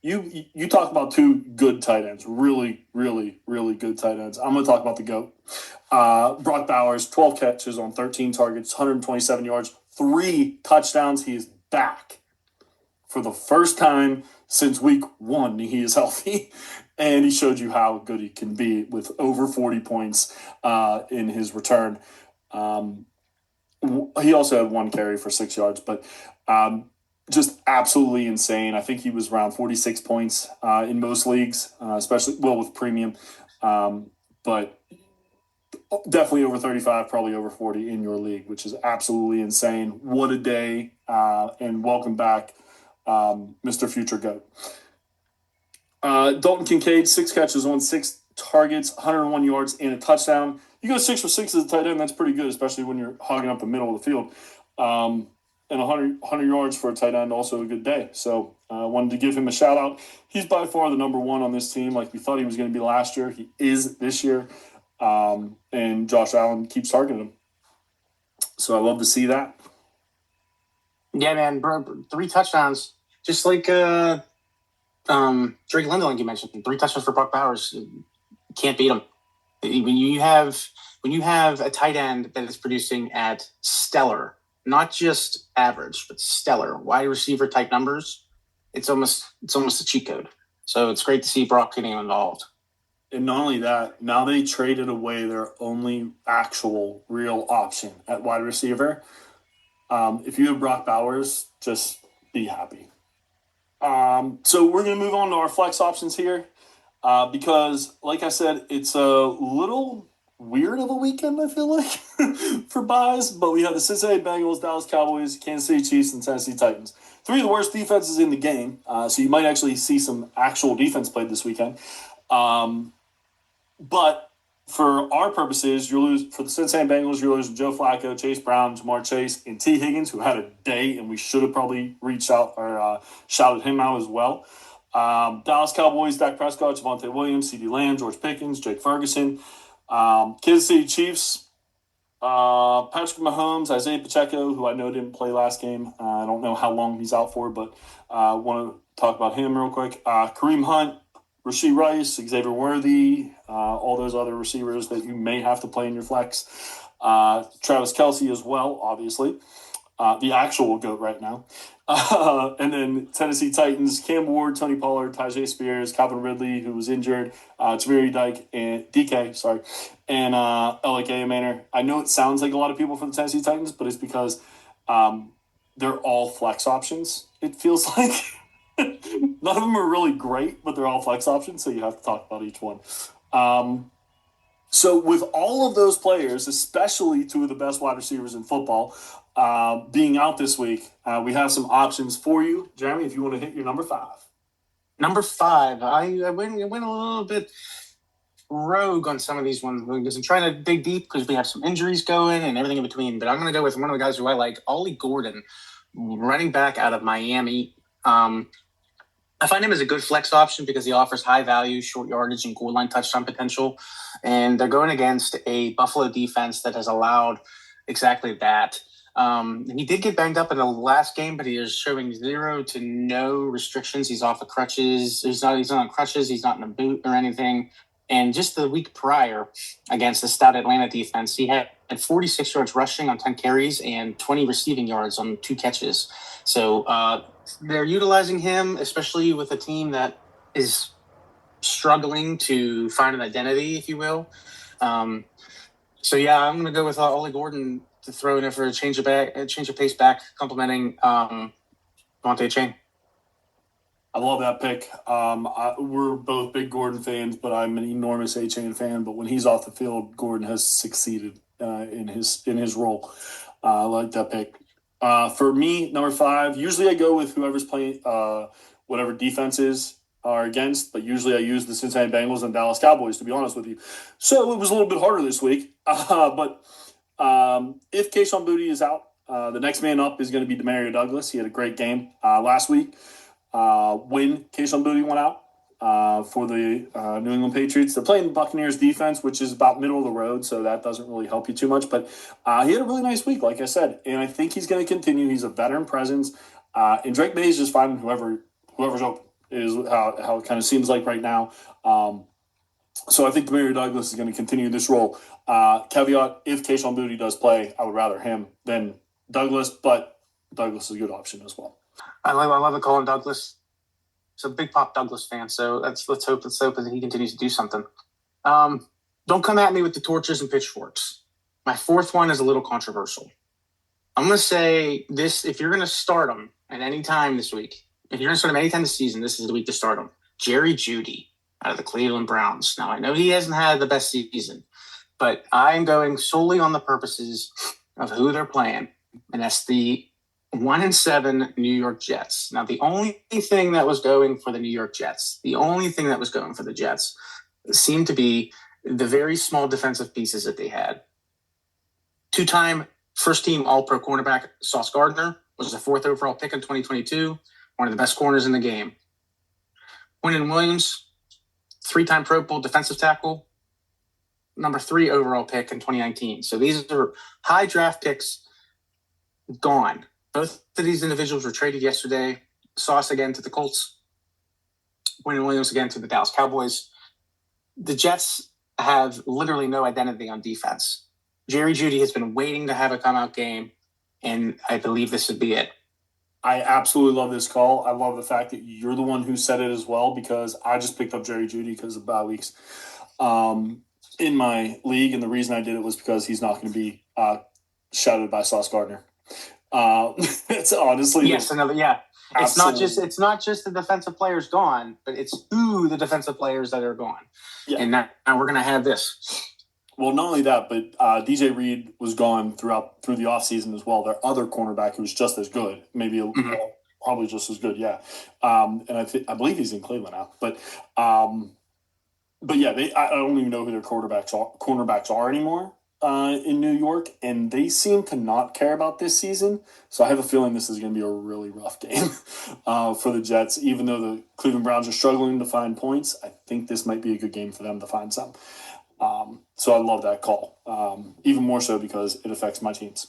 you talk about 2 good tight ends, really, really, really good tight ends. I'm going to talk about the GOAT. Brock Bowers, 12 catches on 13 targets, 127 yards, 3 touchdowns. He is back for the first time since week 1. He is healthy, and he showed you how good he can be with over 40 points in his return. He also had 1 carry for 6 yards, but just absolutely insane. I think he was around 46 points in most leagues, especially with premium, but definitely over 35, probably over 40 in your league, which is absolutely insane. What a day, and welcome back, Mr. Future GOAT. Dalton Kincaid, 6 catches on 6 targets, 101 yards, and a touchdown. You go 6 for 6 as a tight end, that's pretty good, especially when you're hogging up the middle of the field. And 100 yards for a tight end, also a good day. So I wanted to give him a shout-out. He's by far the number 1 on this team, like we thought he was going to be last year. He is this year. And Josh Allen keeps targeting him. So I love to see that. Yeah, man, bro, 3 touchdowns. Just like Drake London, like you mentioned, 3 touchdowns for Brock Bowers. You can't beat him. When you have a tight end that is producing at stellar, not just average, but stellar wide receiver type numbers, it's almost a cheat code. So it's great to see Brock getting involved. And not only that, now they traded away their only actual real option at wide receiver. If you have Brock Bowers, just be happy. So we're going to move on to our flex options here because, like I said, it's a little weird of a weekend, I feel like, for buys. But we have the Cincinnati Bengals, Dallas Cowboys, Kansas City Chiefs, and Tennessee Titans. 3 of the worst defenses in the game. So you might actually see some actual defense played this weekend. But for our purposes, for the Cincinnati Bengals, you're losing Joe Flacco, Chase Brown, Jamar Chase, and T. Higgins, who had a day, and we should have probably reached out or shouted him out as well. Dallas Cowboys, Dak Prescott, Javonte Williams, CeeDee Lamb, George Pickens, Jake Ferguson. Kansas City Chiefs, Patrick Mahomes, Isaiah Pacheco, who I know didn't play last game. I don't know how long he's out for, but I want to talk about him real quick. Kareem Hunt, Rashee Rice, Xavier Worthy, all those other receivers that you may have to play in your flex. Travis Kelce as well, obviously. The actual GOAT right now. And then Tennessee Titans, Cam Ward, Tony Pollard, Tajay Spears, Calvin Ridley, who was injured, Taviri Dyke, and DK, and LA Manor. I know it sounds like a lot of people for the Tennessee Titans, but it's because they're all flex options, it feels like. None of them are really great, but they're all flex options, so you have to talk about each one. So with all of those players, especially 2 of the best wide receivers in football, being out this week, we have some options for you. Jeremy, if you want to hit your number 5. Number 5, I went a little bit rogue on some of these ones because I'm trying to dig deep because we have some injuries going and everything in between. But I'm going to go with one of the guys who I like, Ollie Gordon, running back out of Miami. I find him as a good flex option because he offers high value, short yardage, and goal line touchdown potential. And they're going against a Buffalo defense that has allowed exactly that. And he did get banged up in the last game, but he is showing 0 to no restrictions. He's off of crutches. He's not on crutches. He's not in a boot or anything. And just the week prior against the stout Atlanta defense, he had 46 yards rushing on 10 carries and 20 receiving yards on 2 catches. So they're utilizing him, especially with a team that is struggling to find an identity, if you will. So yeah, I'm going to go with Ollie Gordon to throw in there for a change of pace back, complimenting Devontae Chain. I love that pick. We're both big Gordon fans, but I'm an enormous A-Chain fan. But when he's off the field, Gordon has succeeded in his role. I like that pick. For me, number 5, usually I go with whoever's playing whatever defenses are against, but usually I use the Cincinnati Bengals and Dallas Cowboys, to be honest with you. So it was a little bit harder this week. But if Kayshon Boutte is out, the next man up is going to be Demario Douglas. He had a great game last week. When Kayshon Boutte went out for the New England Patriots. They're playing the Buccaneers defense, which is about middle of the road, so that doesn't really help you too much. But he had a really nice week, like I said, and I think he's going to continue. He's a veteran presence, and Drake May is just finding whoever's open is how it kind of seems like right now. So I think Demario Douglas is going to continue this role. Caveat, if Kayshon Boutte does play, I would rather him than Douglas, but Douglas is a good option as well. I love the Colin Douglas. He's a big Pop Douglas fan, so let's hope that he continues to do something. Don't come at me with the torches and pitchforks. My 4th one is a little controversial. I'm going to say this: if you're going to start him at any time this week, if you're going to start him any time this season, this is the week to start him. Jerry Jeudy out of the Cleveland Browns. Now, I know he hasn't had the best season, but I'm going solely on the purposes of who they're playing, and that's the 1-7 New York Jets. Now, the only thing that was going for the New York Jets, seemed to be the very small defensive pieces that they had. 2-time first-team All-Pro cornerback Sauce Gardner was the 4th overall pick in 2022, one of the best corners in the game. Quinnen Williams, 3-time Pro Bowl defensive tackle, number 3 overall pick in 2019. So these are high draft picks gone. Both of these individuals were traded yesterday. Sauce again to the Colts. Quinnen Williams again to the Dallas Cowboys. The Jets have literally no identity on defense. Jerry Jeudy has been waiting to have a come-out game, and I believe this would be it. I absolutely love this call. I love the fact that you're the one who said it as well, because I just picked up Jerry Jeudy because of bye weeks in my league, and the reason I did it was because he's not going to be shouted by Sauce Gardner. It's honestly It's not just the defensive players gone, but it's who the defensive players that are gone. Yeah. And now we're gonna have this. Well, not only that, but DJ Reed was gone through the offseason as well. Their other cornerback who was just as good, maybe probably just as good, yeah. And I believe he's in Cleveland now. But yeah, I don't even know who their cornerbacks are anymore. In New York, and they seem to not care about this season. So I have a feeling this is going to be a really rough game for the Jets. Even though the Cleveland Browns are struggling to find points, I think this might be a good game for them to find some. So I love that call, even more so because it affects my teams.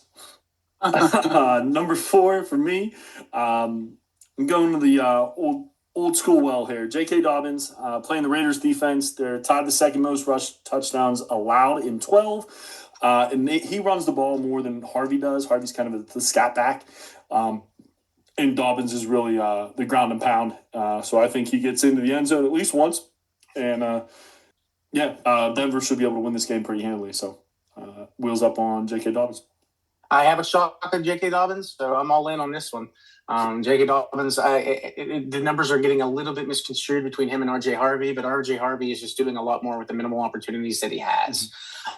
Number 4 for me, I'm going to the old school well here. J.K. Dobbins playing the Raiders defense. They're tied the second most rush touchdowns allowed in 12. And he runs the ball more than Harvey does. Harvey's kind of the scat back. And Dobbins is really the ground and pound. So I think he gets into the end zone at least once. And, Denver should be able to win this game pretty handily. So wheels up on J.K. Dobbins. I have a shot at J.K. Dobbins, so I'm all in on this one. J.K. Dobbins, the numbers are getting a little bit misconstrued between him and R.J. Harvey, but R.J. Harvey is just doing a lot more with the minimal opportunities that he has.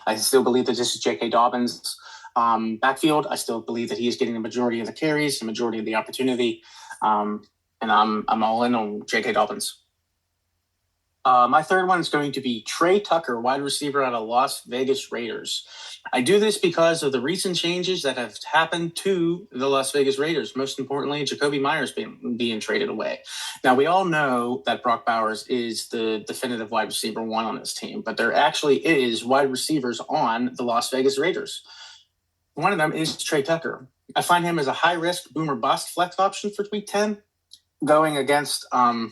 I still believe that this is J.K. Dobbins' backfield. I still believe that he is getting the majority of the carries, the majority of the opportunity, and I'm all in on J.K. Dobbins. My third one is going to be Trey Tucker, wide receiver out of Las Vegas Raiders. I do this because of the recent changes that have happened to the Las Vegas Raiders. Most importantly, Jacoby Myers being traded away. Now, we all know that Brock Bowers is the definitive wide receiver one on this team, but there actually is wide receivers on the Las Vegas Raiders. One of them is Trey Tucker. I find him as a high-risk boom or bust flex option for Week 10, going against Denver.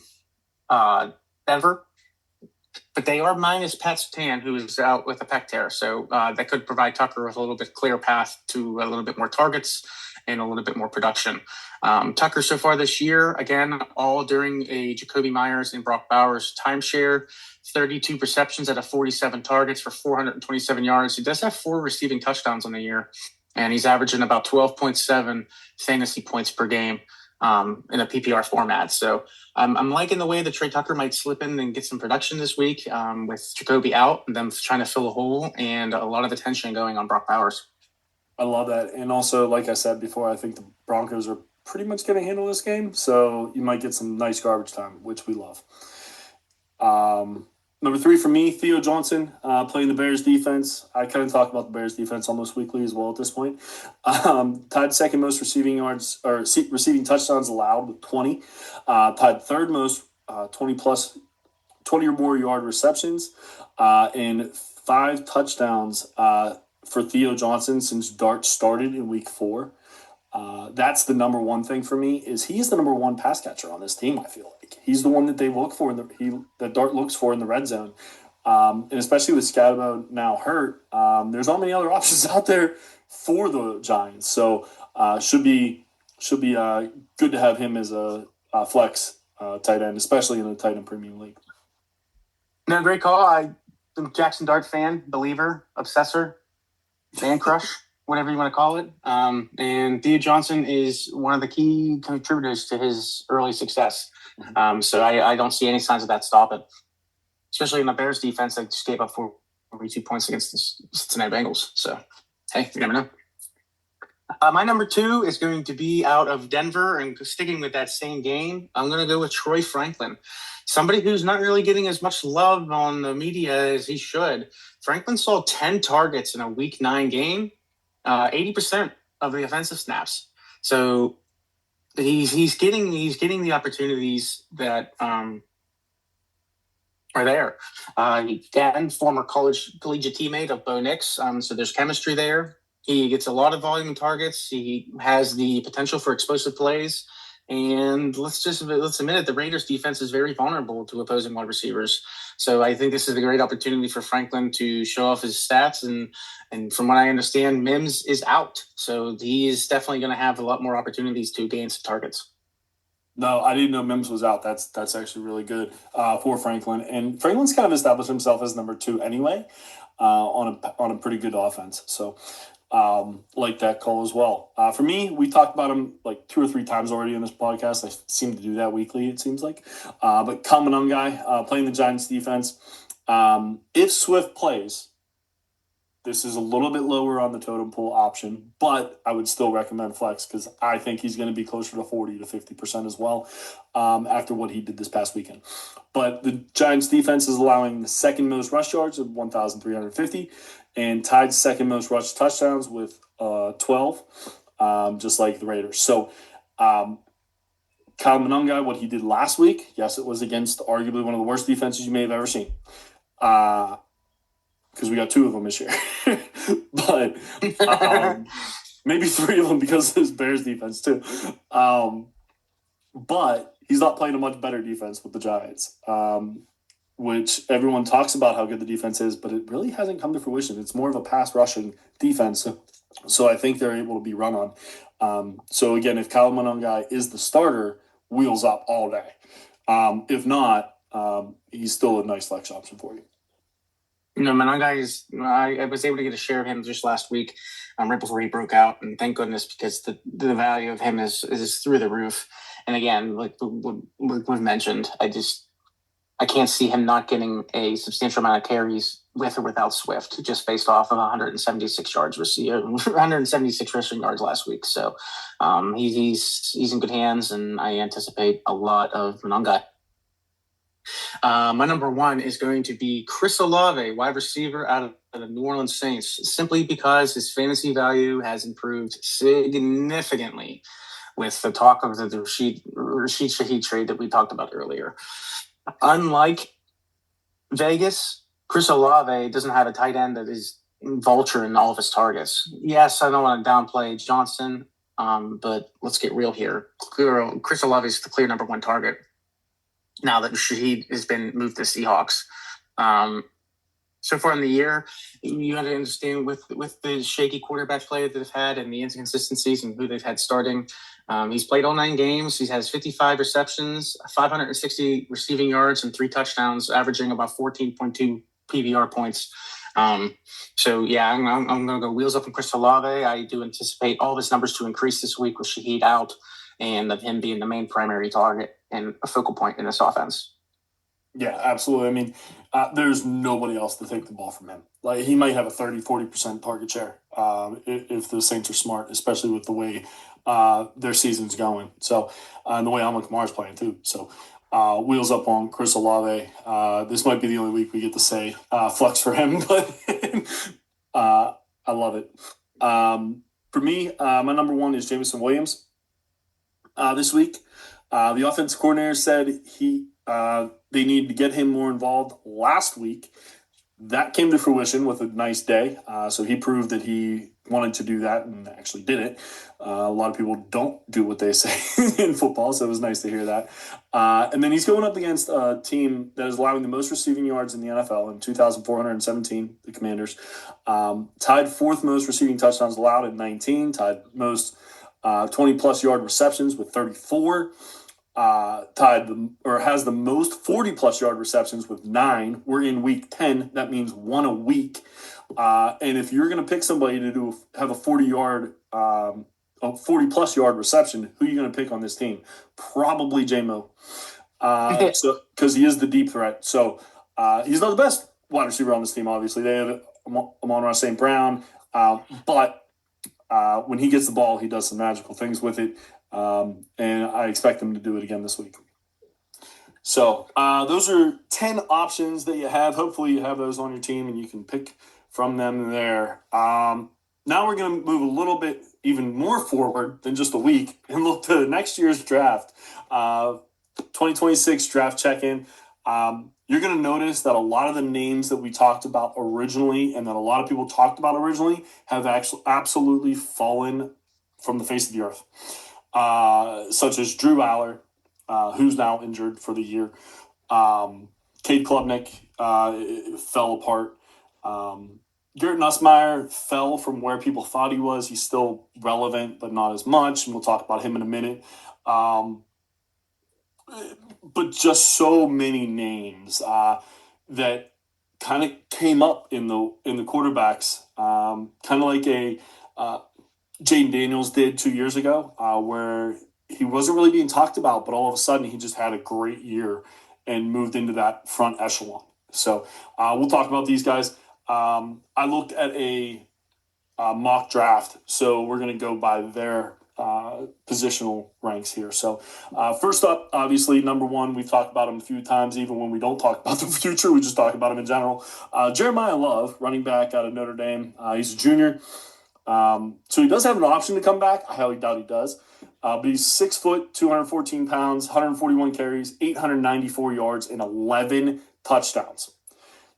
But they are minus Pat Surtain, who is out with a pec tear. So that could provide Tucker with a little bit clear path to a little bit more targets and a little bit more production. Tucker so far this year, again, all during a Jacoby Myers and Brock Bowers timeshare, 32 receptions out of 47 targets for 427 yards. He does have 4 receiving touchdowns on the year, and he's averaging about 12.7 fantasy points per game in a PPR format. So I'm liking the way that Trey Tucker might slip in and get some production this week with Jacoby out and them trying to fill a hole and a lot of attention going on Brock Bowers. I love that. And also, like I said before, I think the Broncos are pretty much going to handle this game. So you might get some nice garbage time, which we love. Number 3 for me, Theo Johnson, playing the Bears defense. I kind of talk about the Bears defense almost weekly as well at this point. Tied second most receiving yards or receiving touchdowns allowed with 20. Tied third most 20 or more yard receptions, and 5 touchdowns for Theo Johnson since Dart started in week 4. That's the number one thing for me is he's the number one pass catcher on this team. I feel like he's the one that they look for that Dart looks for in the red zone, and especially with Scatterbo now hurt, there's not many other options out there for the Giants. So should be good to have him as a flex tight end, especially in the tight end premium league. No, great call. I'm a Jackson Dart fan, believer, obsessor, man crush. Whatever you want to call it. And Theo Johnson is one of the key contributors to his early success. So I don't see any signs of that stopping, especially in the Bears defense that just gave up 42 points against the Cincinnati Bengals. So, hey, you never know. My number 2 is going to be out of Denver, and sticking with that same game, I'm going to go with Troy Franklin. Somebody who's not really getting as much love on the media as he should. Franklin saw 10 targets in a Week 9 game. 80% of the offensive snaps. So he's getting the opportunities that are there. Again, former collegiate teammate of Bo Nix. So there's chemistry there. He gets a lot of volume and targets. He has the potential for explosive plays. And let's admit it, the Raiders defense is very vulnerable to opposing wide receivers. So I think this is a great opportunity for Franklin to show off his stats. And from what I understand, Mims is out. So he is definitely going to have a lot more opportunities to gain some targets. No, I didn't know Mims was out. That's actually really good for Franklin. And Franklin's kind of established himself as number 2 anyway on a pretty good offense. So like that call as well. For me, we talked about him like 2 or 3 times already in this podcast. I seem to do that weekly, it seems like. But Kamanungai playing the Giants defense. If Swift plays, this is a little bit lower on the totem pole option, but I would still recommend flex because I think he's going to be closer to 40 to 50% as well after what he did this past weekend. But the Giants defense is allowing the second most rush yards of 1,350 and tied second most rush touchdowns with 12, just like the Raiders. So Kyle Monungai, what he did last week, yes, it was against arguably one of the worst defenses you may have ever seen. Because we got 2 of them this year. But maybe 3 of them because of his Bears defense too. But he's not playing a much better defense with the Giants, which everyone talks about how good the defense is, but it really hasn't come to fruition. It's more of a pass rushing defense. So I think they're able to be run on. So again, if Kyle Monungai is the starter, wheels up all day. If not, he's still a nice flex option for you. Monungai I was able to get a share of him just last week, right before he broke out, and thank goodness because the value of him is through the roof. And again, like we've mentioned, I can't see him not getting a substantial amount of carries with or without Swift, just based off of 176 rushing yards last week. So he's in good hands, and I anticipate a lot of Monungai. My number one is going to be Chris Olave, wide receiver out of the New Orleans Saints, simply because his fantasy value has improved significantly with the talk of the Rashid Shaheed trade that we talked about earlier. Unlike Vegas, Chris Olave doesn't have a tight end that is vulturing all of his targets. Yes, I don't want to downplay Johnson, but let's get real here. Chris Olave is the clear number one target now that Shaheed has been moved to Seahawks. So far in the year, you got to understand with the shaky quarterback play that they've had and the inconsistencies and who they've had starting. He's played all 9 games. He has 55 receptions, 560 receiving yards, and 3 touchdowns, averaging about 14.2 PVR points. So, yeah, I'm going to go wheels up on Chris Olave. I do anticipate all of his numbers to increase this week with Shaheed out and of him being the main primary target and a focal point in this offense. Yeah, absolutely. I mean, there's nobody else to take the ball from him. Like, he might have a 30-40% target share if the Saints are smart, especially with the way their season's going. So, and the way Alvin Kamara's playing too. So, wheels up on Chris Olave. This might be the only week we get to say flex for him, but I love it. For me, my number one is Jameson Williams this week. The offensive coordinator said they need to get him more involved last week. That came to fruition with a nice day. So he proved that he wanted to do that and actually did it. A lot of people don't do what they say in football, so it was nice to hear that. And then he's going up against a team that is allowing the most receiving yards in the NFL in 2,417, the Commanders. Tied 4th most receiving touchdowns allowed at 19, tied most 20-plus yard receptions with 34. Has the most 40-plus yard receptions with 9. We're in week 10. That means 1 a week. And if you're going to pick somebody to have a 40-plus yard reception, who are you going to pick on this team? Probably J-Mo. Because he is the deep threat. So he's not the best wide receiver on this team, obviously. They have Amon-Ra St. Brown. But when he gets the ball, he does some magical things with it. And I expect them to do it again this week. So those are 10 options that you have. Hopefully you have those on your team and you can pick from them there. Now we're going to move a little bit even more forward than just a week and look to next year's draft. 2026 draft check-in. You're going to notice that a lot of the names that we talked about originally and that a lot of people talked about originally have actually absolutely fallen from the face of the earth. Such as Drew Aller, who's now injured for the year. Cade Klubnik fell apart. Garrett Nussmeier fell from where people thought he was. He's still relevant, but not as much, and we'll talk about him in a minute. But just so many names that kind of came up in the quarterbacks, kind of like a Jaden Daniels did 2 years ago, where he wasn't really being talked about, but all of a sudden he just had a great year and moved into that front echelon. So we'll talk about these guys. I looked at a mock draft, so we're going to go by their positional ranks here. So first up, obviously, number one, we've talked about him a few times. Even when we don't talk about the future, we just talk about him in general. Jeremiah Love, running back out of Notre Dame. He's a junior. So he does have an option to come back. I highly doubt he does. But he's 6 foot, 214 pounds, 141 carries, 894 yards, and 11 touchdowns.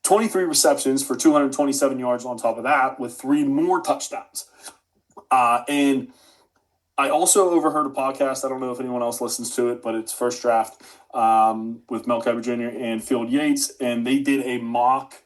23 receptions for 227 yards on top of that, with 3 more touchdowns. And I also overheard a podcast. I don't know if anyone else listens to it, but it's First Draft with Mel Kiper Jr. and Field Yates, and they did a mock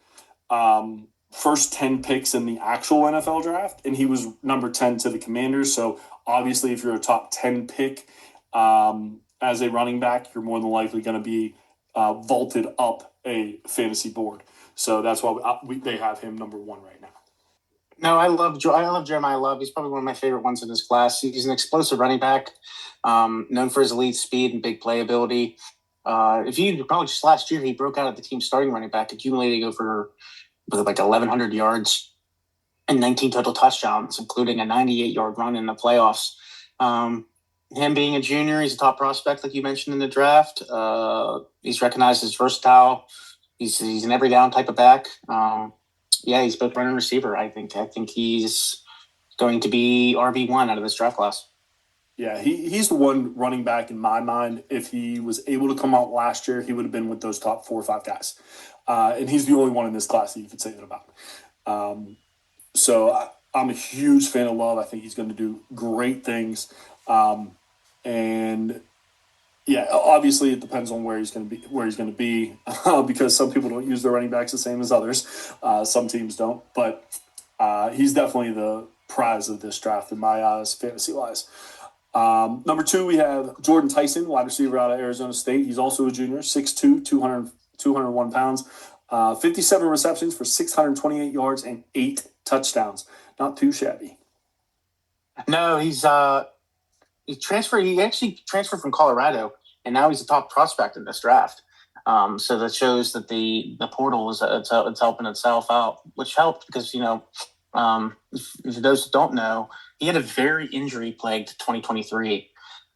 first 10 picks in the actual NFL draft, and he was number 10 to the Commanders. So obviously, if you're a top 10 pick as a running back, you're more than likely going to be vaulted up a fantasy board. So that's why they have him number 1 right now. No, I love Jeremiah Love. He's probably one of my favorite ones in this class. He's an explosive running back, known for his elite speed and big playability. If you recall, just last year, he broke out of the team starting running back, accumulating over like 1,100 yards and 19 total touchdowns, including a 98-yard run in the playoffs. him being a junior, he's a top prospect, like you mentioned in the draft. He's recognized as versatile. He's an every down type of back. He's both running receiver. I think he's going to be RB1 out of this draft class. Yeah, he's the one running back in my mind. If he was able to come out last year, he would have been with those top 4 or 5 guys. And he's the only one in this class that you could say that about. I'm a huge fan of Love. I think he's going to do great things. And yeah, obviously it depends on where he's going to be, because some people don't use their running backs the same as others. Some teams don't, but he's definitely the prize of this draft in my eyes, fantasy-wise. Number 2, we have Jordan Tyson, wide receiver out of Arizona State. He's also a junior, 6'2", 201 pounds, 57 receptions for 628 yards and 8 touchdowns. Not too shabby. No, he transferred. He actually transferred from Colorado, and now he's a top prospect in this draft. So that shows that the portal is it's helping itself out, which helped because for those who don't know, he had a very injury-plagued 2023.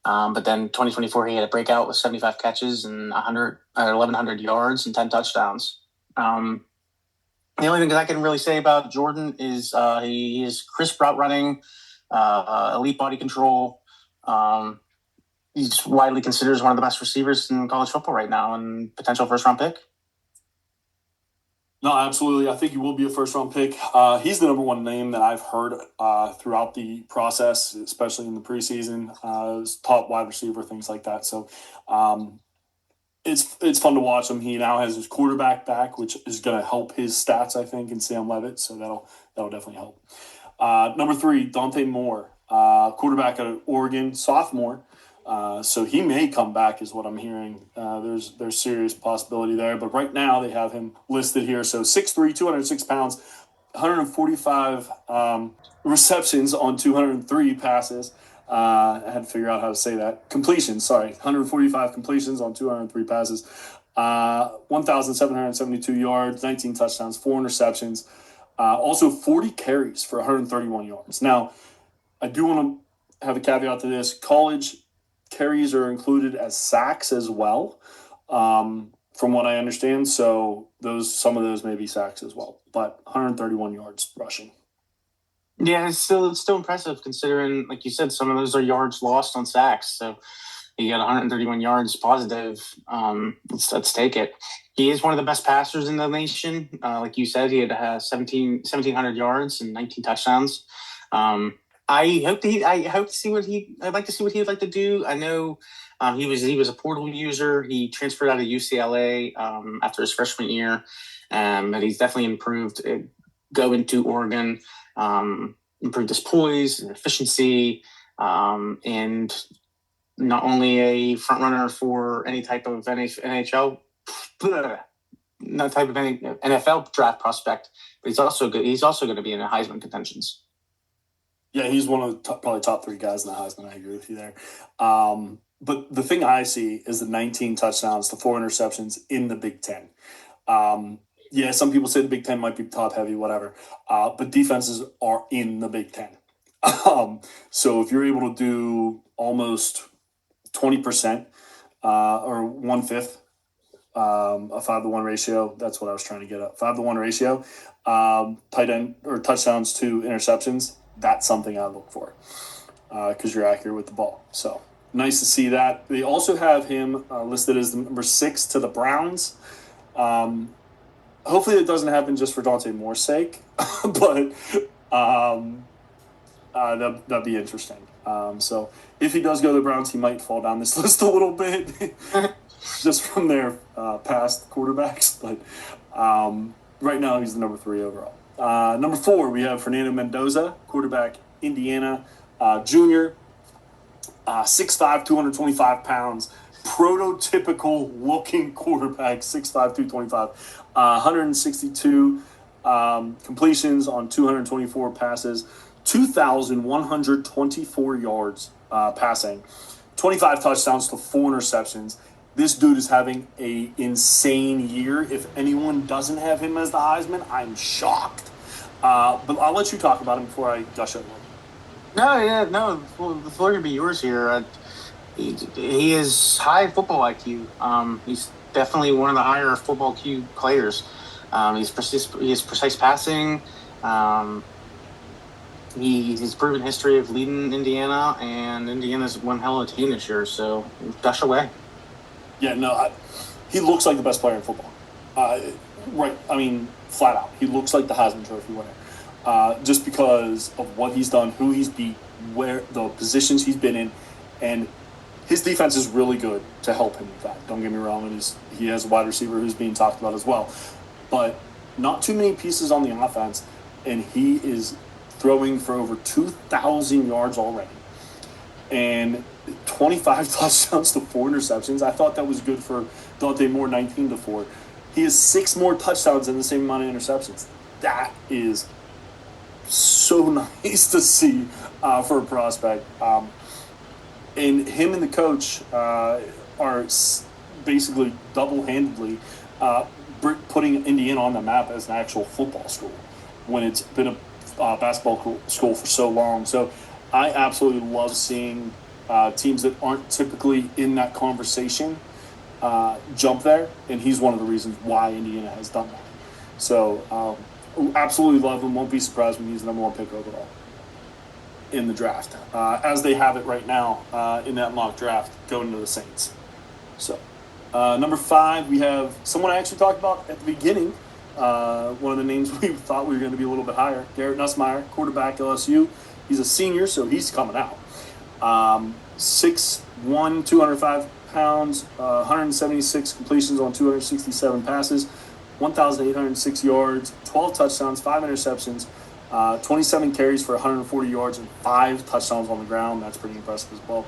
But then 2024, he had a breakout with 75 catches and 1,100 yards and 10 touchdowns. The only thing that I can really say about Jordan is he is crisp route running, elite body control. He's widely considered as one of the best receivers in college football right now and potential first-round pick. No, absolutely. I think he will be a first-round pick. He's the number one name that I've heard throughout the process, especially in the preseason. Top wide receiver, things like that. So it's fun to watch him. He now has his quarterback back, which is going to help his stats, I think, in Sam Levitt. So that'll definitely help. Number 3, Dante Moore, quarterback out of Oregon, sophomore. So he may come back, is what I'm hearing. There's serious possibility there. But right now they have him listed here. So 6'3", 206 pounds, 145 receptions on 203 passes. I had to figure out how to say that. Completions, 145 completions on 203 passes. 1,772 yards, 19 touchdowns, 4 interceptions. Also 40 carries for 131 yards. Now, I do want to have a caveat to this. College carries are included as sacks as well, from what I understand. So some of those may be sacks as well. But 131 yards rushing. Yeah, it's still impressive considering, like you said, some of those are yards lost on sacks. So you got 131 yards positive. Let's take it. He is one of the best passers in the nation. Like you said, he had 1,700 yards and 19 touchdowns. I'd like to see what he'd like to do. I know he was a portal user. He transferred out of UCLA after his freshman year, but he's definitely improved. Going to Oregon, improved his poise and efficiency, and not only a front runner for any type of NFL draft prospect, but he's also good. He's also going to be in the Heisman contentions. Yeah, he's one of the probably top 3 guys in the Heisman. I agree with you there. But the thing I see is the 19 touchdowns to 4 interceptions in the Big Ten. Yeah, some people say the Big Ten might be top heavy, whatever. But defenses are in the Big Ten. So if you're able to do almost 20% or 1/5, a 5-to-1 ratio, that's what I was trying to get at. 5-to-1 ratio, tight end or touchdowns to interceptions, that's something I look for because you're accurate with the ball. So nice to see that. They also have him listed as the number 6 to the Browns. Hopefully it doesn't happen just for Dante Moore's sake, but that'd be interesting. So if he does go to the Browns, he might fall down this list a little bit just from their past quarterbacks. But right now he's the number 3 overall. Number 4, we have Fernando Mendoza, quarterback, Indiana, junior, 6'5", 225 pounds, prototypical looking quarterback, 6'5", 225, 162 completions on 224 passes, 2,124 yards passing, 25 touchdowns to 4 interceptions. This dude is having a insane year. If anyone doesn't have him as the Heisman, I'm shocked. But I'll let you talk about him before I gush over him. No, the floor can be yours here. He is high football IQ. He's definitely one of the higher football IQ players. He has precise passing. Um, he's proven history of leading Indiana, and Indiana's one hell of a team this year. So gush away. Yeah, no, he looks like the best player in football. Right, I mean, flat out, he looks like the Heisman Trophy winner. Just because of what he's done, who he's beat, where the positions he's been in, and his defense is really good to help him with that. Don't get me wrong, and he has a wide receiver who's being talked about as well. But not too many pieces on the offense, and he is throwing for over 2,000 yards already. And 25 touchdowns to 4 interceptions. I thought that was good for Dante Moore, 19-4. He has 6 more touchdowns and the same amount of interceptions. That is so nice to see for a prospect. And him and the coach are basically double-handedly putting Indiana on the map as an actual football school when it's been a basketball school for so long. So I absolutely love seeing teams that aren't typically in that conversation jump there, and he's one of the reasons why Indiana has done that. So absolutely love him. Won't be surprised when he's the number 1 pick overall in the draft, as they have it right now in that mock draft going to the Saints. So number 5, we have someone I actually talked about at the beginning. One of the names we thought we were going to be a little bit higher, Garrett Nussmeier, quarterback, LSU. He's a senior, so he's coming out. 6'1", 205 pounds, 176 completions on 267 passes, 1,806 yards, 12 touchdowns, 5 interceptions, 27 carries for 140 yards, and 5 touchdowns on the ground. That's pretty impressive as well.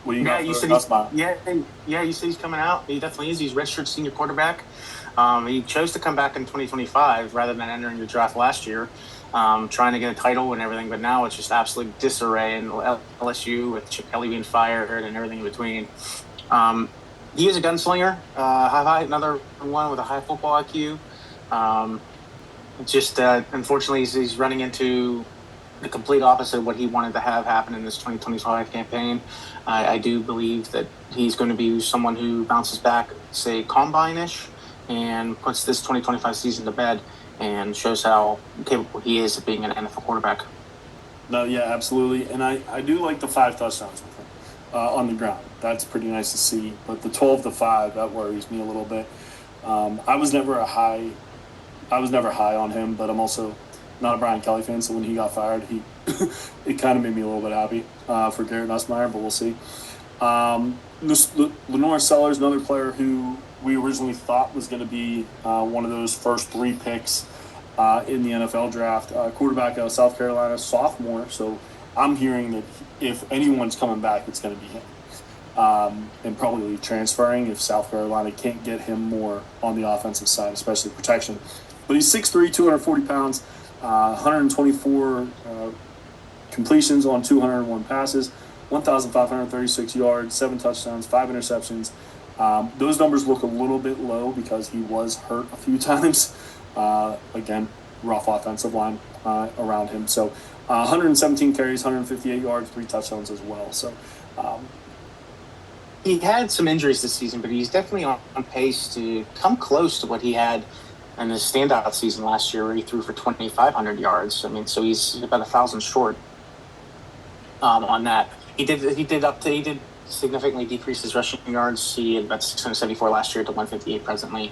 What do you got for Nussmeier? You said he's coming out. He definitely is. He's redshirt senior quarterback. He chose to come back in 2025 rather than entering the draft last year. Trying to get a title and everything, but now it's just absolute disarray in LSU with Chip Kelly being fired and everything in between. He is a gunslinger, another one with a high football IQ. Unfortunately, he's running into the complete opposite of what he wanted to have happen in this 2025 campaign. I do believe that he's going to be someone who bounces back, say, combine-ish, and puts this 2025 season to bed and shows how capable he is of being an NFL quarterback. No, yeah, absolutely. And I do like the 5 touchdowns with him on the ground. That's pretty nice to see. But the 12-5, that worries me a little bit. I was never high on him, but I'm also not a Brian Kelly fan, so when he got fired, it kind of made me a little bit happy for Garrett Nussmeier, but we'll see. Lenore Sellers, another player who we originally thought was going to be one of those first 3 picks in the NFL draft. Quarterback out of South Carolina, sophomore. So I'm hearing that if anyone's coming back, it's going to be him. And probably transferring if South Carolina can't get him more on the offensive side, especially protection. But he's 6'3", 240 pounds, 124 completions on 201 passes, 1,536 yards, 7 touchdowns, 5 interceptions. Those numbers look a little bit low because he was hurt a few times. Again, rough offensive line around him. So 117 carries, 158 yards, 3 touchdowns as well. So he had some injuries this season, but he's definitely on pace to come close to what he had in his standout season last year, where he threw for 2,500 yards. I mean, so he's about 1,000 short on that. He did significantly decrease his rushing yards. He had about 674 last year to 158 presently.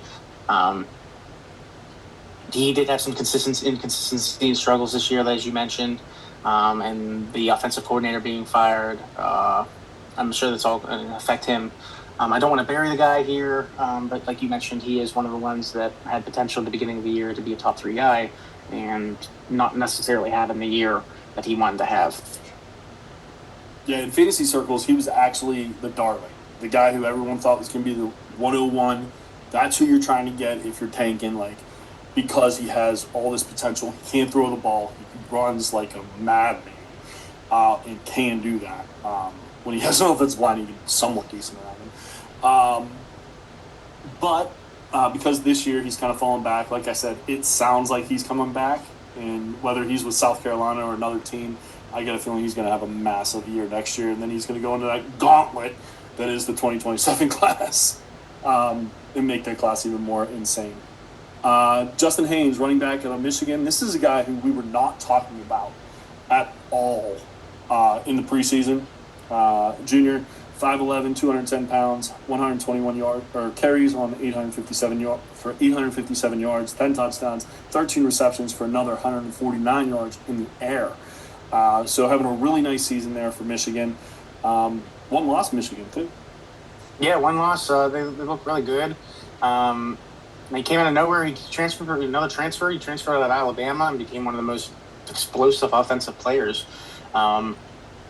He did have some inconsistency and struggles this year, as you mentioned, and the offensive coordinator being fired. I'm sure that's all going to affect him. I don't want to bury the guy here, but like you mentioned, he is one of the ones that had potential at the beginning of the year to be a top 3 guy and not necessarily having the year that he wanted to have. Yeah, in fantasy circles, he was actually the darling, the guy who everyone thought was going to be the 101. That's who you're trying to get if you're tanking, because he has all this potential. He can't throw the ball. He runs like a madman and can do that. When he has an offensive line, he can somewhat decent around him. But because this year he's kind of fallen back, like I said, it sounds like he's coming back. And whether he's with South Carolina or another team, I get a feeling he's going to have a massive year next year, and then he's going to go into that gauntlet that is the 2027 class, and make that class even more insane. Justin Haynes, running back out of Michigan. This is a guy who we were not talking about at all in the preseason. Junior, 5'11", 210 pounds, 121 carries on 857 yards, 10 touchdowns, 13 receptions for another 149 yards in the air. So having a really nice season there for Michigan. One loss, Michigan too. Yeah, one loss. They look really good. He came out of nowhere. He transferred for another transfer. He transferred out of Alabama and became one of the most explosive offensive players.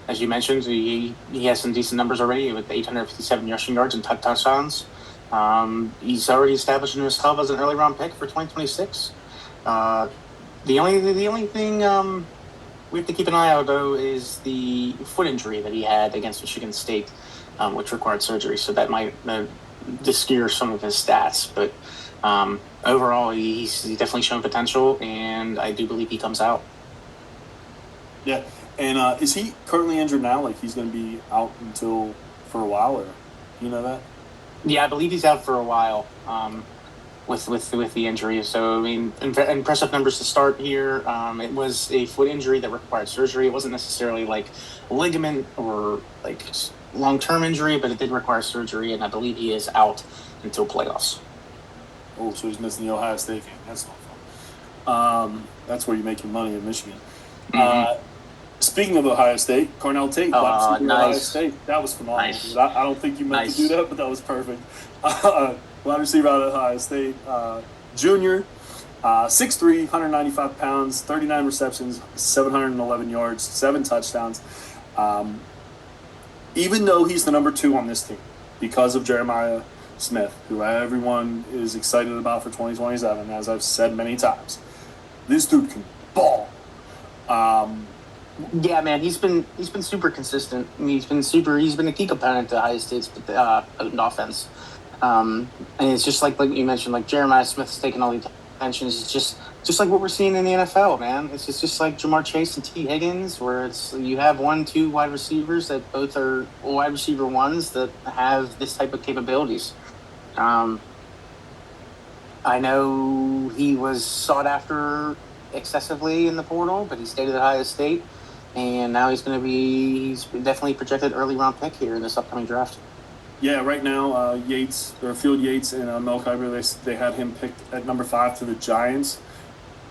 As you mentioned, he has some decent numbers already with 857 rushing yards and touchdowns. He's already established himself as an early round pick for 2026. The only thing we have to keep an eye out, though, is the foot injury that he had against Michigan State, which required surgery. So that might obscure some of his stats. But overall, he's definitely shown potential, and I do believe he comes out. Yeah. And is he currently injured now? Like he's going to be out for a while, or you know that? Yeah, I believe he's out for a while with the injury. So I mean, impressive numbers to start here. It was a foot injury that required surgery. It wasn't necessarily like ligament or like long-term injury, but it did require surgery, and I believe he is out until playoffs. Oh, so he's missing the Ohio State game. That's not fun. That's where you make your money in Michigan. Mm-hmm. Speaking of Ohio State, Cornell Tate, nice. Ohio State. That was phenomenal. Nice. I don't think you meant to do that, but that was perfect. Wide receiver out of Ohio State, junior, 6'3", 195 pounds, 39 receptions, 711 yards, 7 touchdowns. Even though he's the number 2 on this team, because of Jeremiah Smith, who everyone is excited about for 2027, as I've said many times, this dude can ball. Yeah, man, he's been super consistent. I mean, he's been a key component to Ohio State's offense. And it's just like you mentioned, like Jeremiah Smith's taking all the attention. It's just like what we're seeing in the NFL, man. It's just like Jamar Chase and T. Higgins, where it's you have 1-2 wide receivers that both are wide receiver ones that have this type of capabilities. I know he was sought after excessively in the portal, but he stayed at Ohio State. And now he's definitely projected early round pick here in this upcoming draft. Yeah, right now, Field Yates and Mel Kiper, they had him picked at number 5 to the Giants.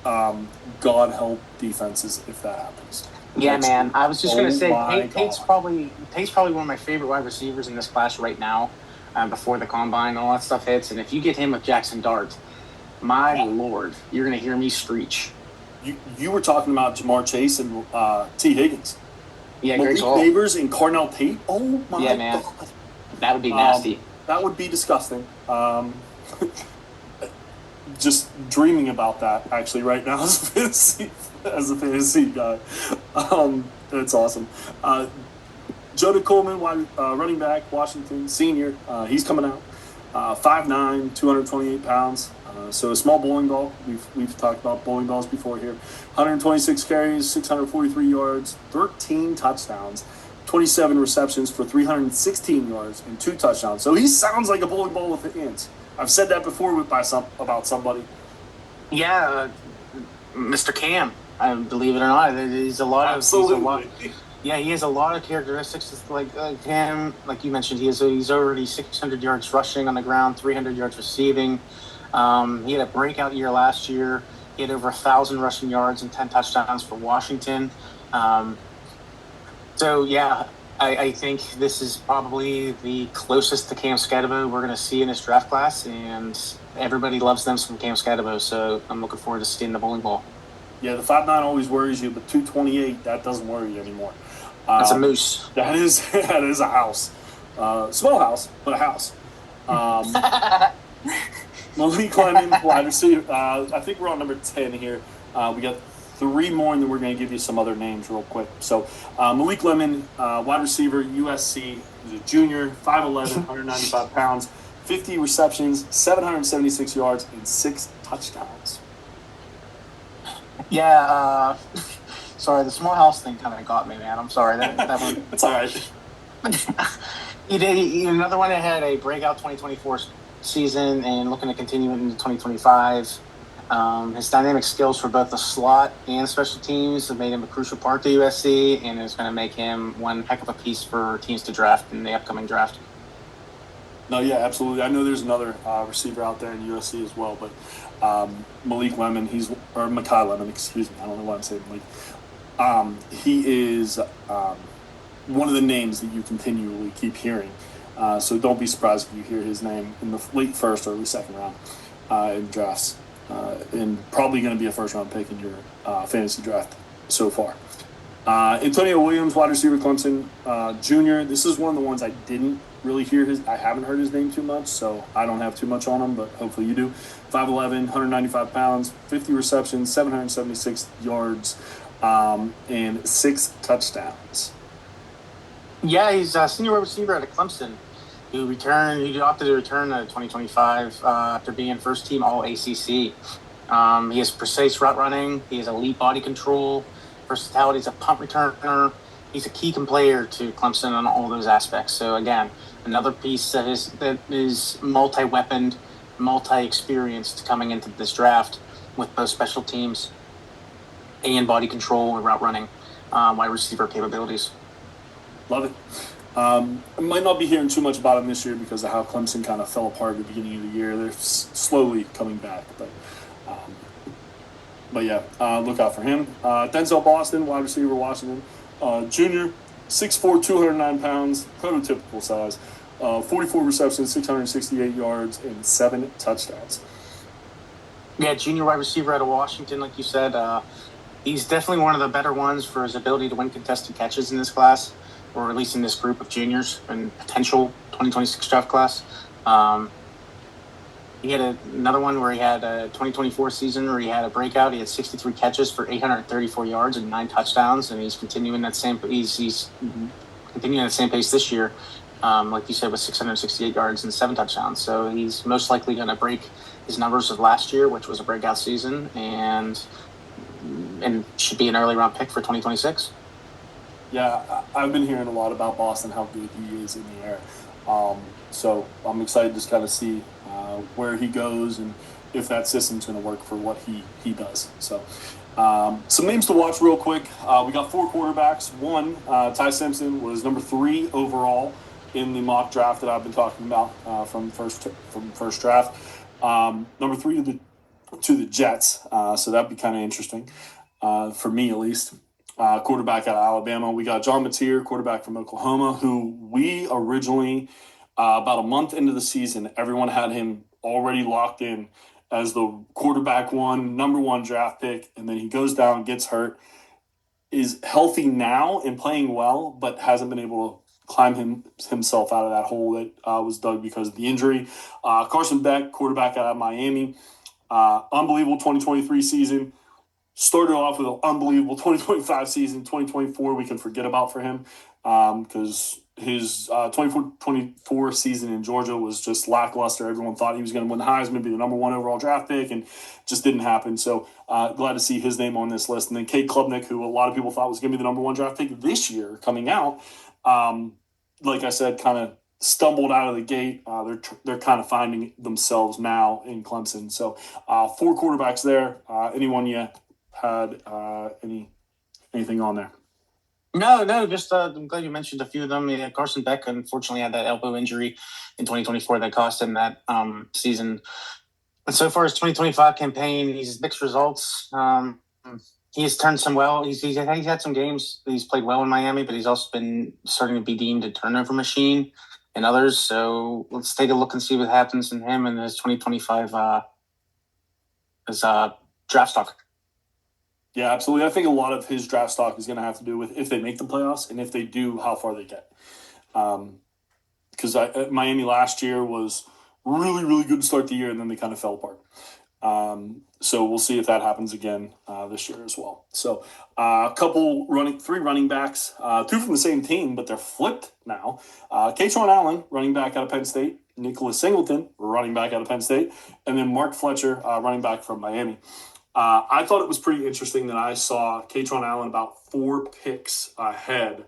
God help defenses if that happens. Yeah, man. I was just going to say, Tate's probably one of my favorite wide receivers in this class right now, before the combine and all that stuff hits. And if you get him with Jackson Dart, my Lord, you're going to hear me screech. You were talking about Jamar Chase and T. Higgins. Yeah, Malik Neighbors and Cornell Tate. Oh, my God. That would be nasty. That would be disgusting. Just dreaming about that, actually, right now as a fantasy guy. That's awesome. Jonah Coleman, running back, Washington, senior. He's coming out. 5'9", 228 pounds. So a small bowling ball. We've talked about bowling balls before here. 126 carries, 643 yards, 13 touchdowns, 27 receptions for 316 yards and 2 touchdowns. So he sounds like a bowling ball with the hands. I've said that before about somebody. Yeah, Mr. Cam. Believe it or not, he's a lot. Absolutely. Yeah, he has a lot of characteristics like him. Like you mentioned, he's already 600 yards rushing on the ground, 300 yards receiving. He had a breakout year last year. He had over 1,000 rushing yards and 10 touchdowns for Washington. So, yeah, I think this is probably the closest to Cam Scatterbo we're going to see in this draft class, and everybody loves them some Cam Scatterbo, so I'm looking forward to seeing the bowling ball. Yeah, the 5'9" always worries you, but 228, that doesn't worry you anymore. That's a moose. That is a house. Small house, but a house. Malik Lemon, wide receiver. I think we're on number 10 here. We got 3 more, and then we're going to give you some other names real quick. So Malik Lemon, wide receiver, USC. He's a junior, 5'11", 195 pounds, 50 receptions, 776 yards, and 6 touchdowns. Yeah, Sorry, the small house thing kind of got me, man. I'm sorry. That one. It's all right. Another one that had a breakout 2024 season and looking to continue into 2025. His dynamic skills for both the slot and special teams have made him a crucial part to USC, and is going to make him one heck of a piece for teams to draft in the upcoming draft. No, yeah, absolutely. I know there's another receiver out there in USC as well, but Malik Lemon, or Makai Lemon, excuse me. I don't know why I'm saying Malik. He is one of the names that you continually keep hearing. So don't be surprised if you hear his name in the late first or early second round in drafts. And probably going to be a first round pick in your fantasy draft so far. Antonio Williams, wide receiver, Clemson Jr. This is one of the ones I didn't really hear I haven't heard his name too much, so I don't have too much on him, but hopefully you do. 5'11", 195 pounds, 50 receptions, 776 yards, and 6 touchdowns. Yeah, he's a senior wide receiver at Clemson who opted to return to 2025 after being first team All ACC. He has precise route running. He has elite body control, versatility as a punt returner. He's a key player to Clemson on all those aspects. So again, another piece that is multi-weaponed, multi-experienced coming into this draft with both special teams and body control and route running, wide receiver capabilities. Love it. I might not be hearing too much about him this year because of how Clemson kind of fell apart at the beginning of the year. They're slowly coming back, but yeah, look out for him. Denzel Boston, wide receiver, Washington, junior, 6'4", 209 pounds, prototypical size, 44 receptions, 668 yards, and 7 touchdowns. Yeah, junior wide receiver out of Washington, like you said. He's definitely one of the better ones for his ability to win contested catches in this class, or at least in this group of juniors and potential 2026 draft class. He had another one where he had a 2024 season where he had a breakout. He had 63 catches for 834 yards and 9 touchdowns, and he's continuing that same. He's continuing that same pace this year, like you said, with 668 yards and 7 touchdowns. So he's most likely going to break his numbers of last year, which was a breakout season, and should be an early round pick for 2026. Yeah, I've been hearing a lot about Boston, how good he is in the air. So I'm excited to just kind of see where he goes and if that system's going to work for what he does. So some names to watch real quick. We got 4 quarterbacks. One, Ty Simpson was number 3 overall in the mock draft that I've been talking about from first draft. Number 3 to the Jets. So that'd be kind of interesting for me at least. Quarterback out of Alabama. We got John Mateer, quarterback from Oklahoma, who we originally, about a month into the season, everyone had him already locked in as the quarterback number 1 draft pick, and then he goes down, gets hurt, is healthy now and playing well, but hasn't been able to climb himself out of that hole that was dug because of the injury. Carson Beck, quarterback out of Miami, unbelievable 2023 season. Started off with an unbelievable 2025 season. 2024 we can forget about for him because his 2024 season in Georgia was just lackluster. Everyone thought he was going to win the Heisman, be the number 1 overall draft pick, and just didn't happen. So glad to see his name on this list. And then Cade Klubnik, who a lot of people thought was going to be the number 1 draft pick this year coming out, like I said, kind of stumbled out of the gate. They're kind of finding themselves now in Clemson. So 4 quarterbacks there. Anyone yet? Had anything on there? No, just I'm glad you mentioned a few of them. Yeah, Carson Beck unfortunately had that elbow injury in 2024 that cost him that season. But so far his 2025 campaign, he's mixed results. He has turned some well. He's had some games he's played well in Miami, but he's also been starting to be deemed a turnover machine in others. So let's take a look and see what happens in him in his 2025 draft stock. Yeah, absolutely. I think a lot of his draft stock is going to have to do with if they make the playoffs and if they do, how far they get. Because Miami last year was really, really good to start the year, and then they kind of fell apart. So we'll see if that happens again this year as well. So three running backs, 2 from the same team, but they're flipped now. Katron Allen, running back out of Penn State. Nicholas Singleton, running back out of Penn State. And then Mark Fletcher, running back from Miami. I thought it was pretty interesting that I saw Katron Allen about 4 picks ahead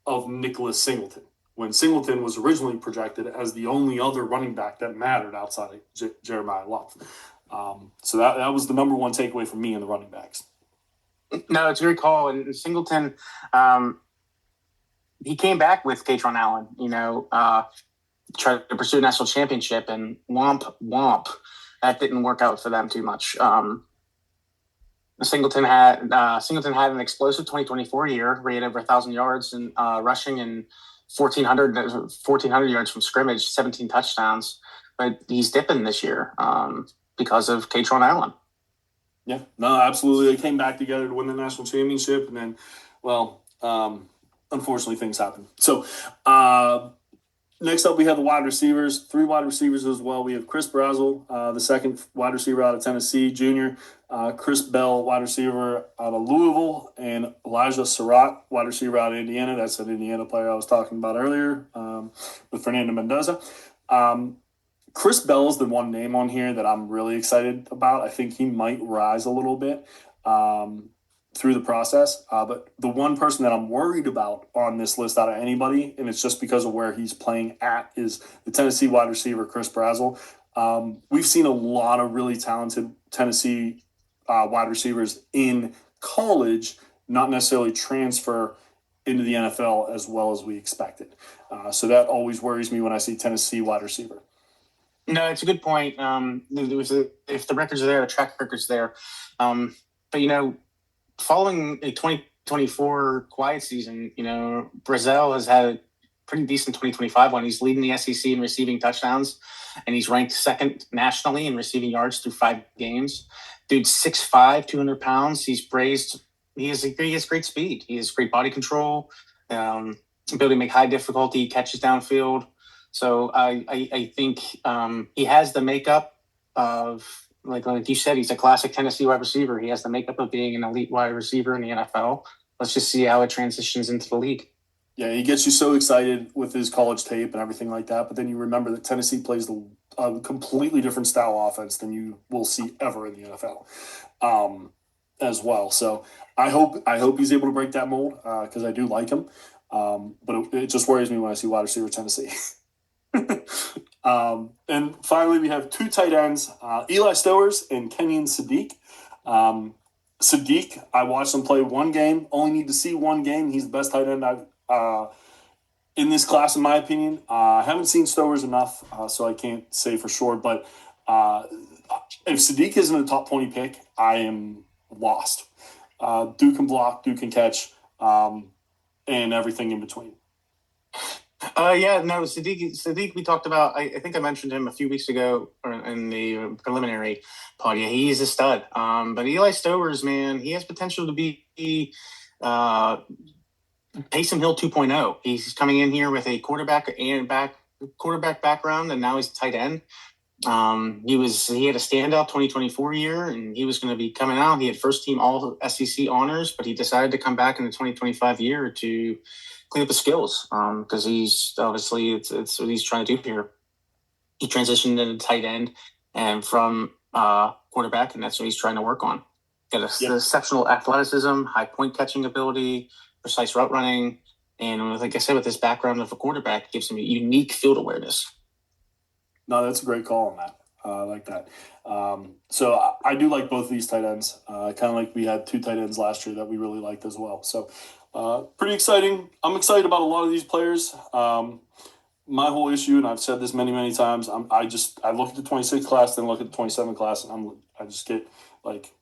of Nicholas Singleton, when Singleton was originally projected as the only other running back that mattered outside of Jeremiah Love. So that was the number one takeaway from me in the running backs. No, it's a great call. And Singleton, he came back with Katron Allen, tried to pursue a national championship, and womp, that didn't work out for them too much. Singleton had an explosive 2024 year, where he had over 1,000 yards and rushing and 1,400 yards from scrimmage, 17 touchdowns. But he's dipping this year because of Katron Allen. Yeah, no, absolutely. They came back together to win the national championship, and then, unfortunately, things happen. So, next up, we have the wide receivers, 3 wide receivers as well. We have Chris Brazzell, the second wide receiver out of Tennessee, junior. Chris Bell, wide receiver out of Louisville, and Elijah Surratt, wide receiver out of Indiana. That's an Indiana player I was talking about earlier with Fernando Mendoza. Chris Bell is the one name on here that I'm really excited about. I think he might rise a little bit through the process. But the one person that I'm worried about on this list out of anybody, and it's just because of where he's playing at, is the Tennessee wide receiver, Chris Brazzell. We've seen a lot of really talented Tennessee wide receivers in college, not necessarily transfer into the NFL as well as we expected. So that always worries me when I see Tennessee wide receiver. No, it's a good point. If the records are there, the track record's there. But, following a 2024 quiet season, Brazzell has had a pretty decent 2025 one. He's leading the SEC in receiving touchdowns, and he's ranked second nationally in receiving yards through 5 games. Dude's 6'5", 200 pounds. He's braised. He has great speed. He has great body control, ability to make high difficulty catches downfield. So I think he has the makeup of, like you said, he's a classic Tennessee wide receiver. He has the makeup of being an elite wide receiver in the NFL. Let's just see how it transitions into the league. Yeah, he gets you so excited with his college tape and everything like that, but then you remember that Tennessee plays a completely different style offense than you will see ever in the NFL as well. So I hope he's able to break that mold because I do like him. But it just worries me when I see wide receiver Tennessee. And finally, we have 2 tight ends, Eli Stowers and Kenyon Sadiq. Sadiq, I watched him play 1 game, only need to see 1 game. He's the best tight end I've in this class, in my opinion. I haven't seen Stowers enough, so I can't say for sure. But if Sadiq isn't a top 20 pick, I am lost. Duke can block, Duke can catch, and everything in between. Sadiq, we talked about. I think I mentioned him a few weeks ago in the preliminary pod. Yeah, he's a stud. But Eli Stowers, man, he has potential to be Taysom Hill 2.0. He's coming in here with a quarterback background, and now he's a tight end. He had a standout 2024 year, and he was going to be coming out. He had first team all SEC honors, but he decided to come back in the 2025 year to clean up his skills because he's obviously it's what he's trying to do here. He transitioned into tight end and from quarterback, and that's what he's trying to work on. Got exceptional athleticism, high point catching ability, precise route running, and like I said, with his background of a quarterback, it gives him a unique field awareness. No, that's a great call on that. I like that. So I do like both of these tight ends. Kind of like we had 2 tight ends last year that we really liked as well. So pretty exciting. I'm excited about a lot of these players. My whole issue, and I've said this many, many times, I look at the 26 class, then look at the 27 class, and I just get like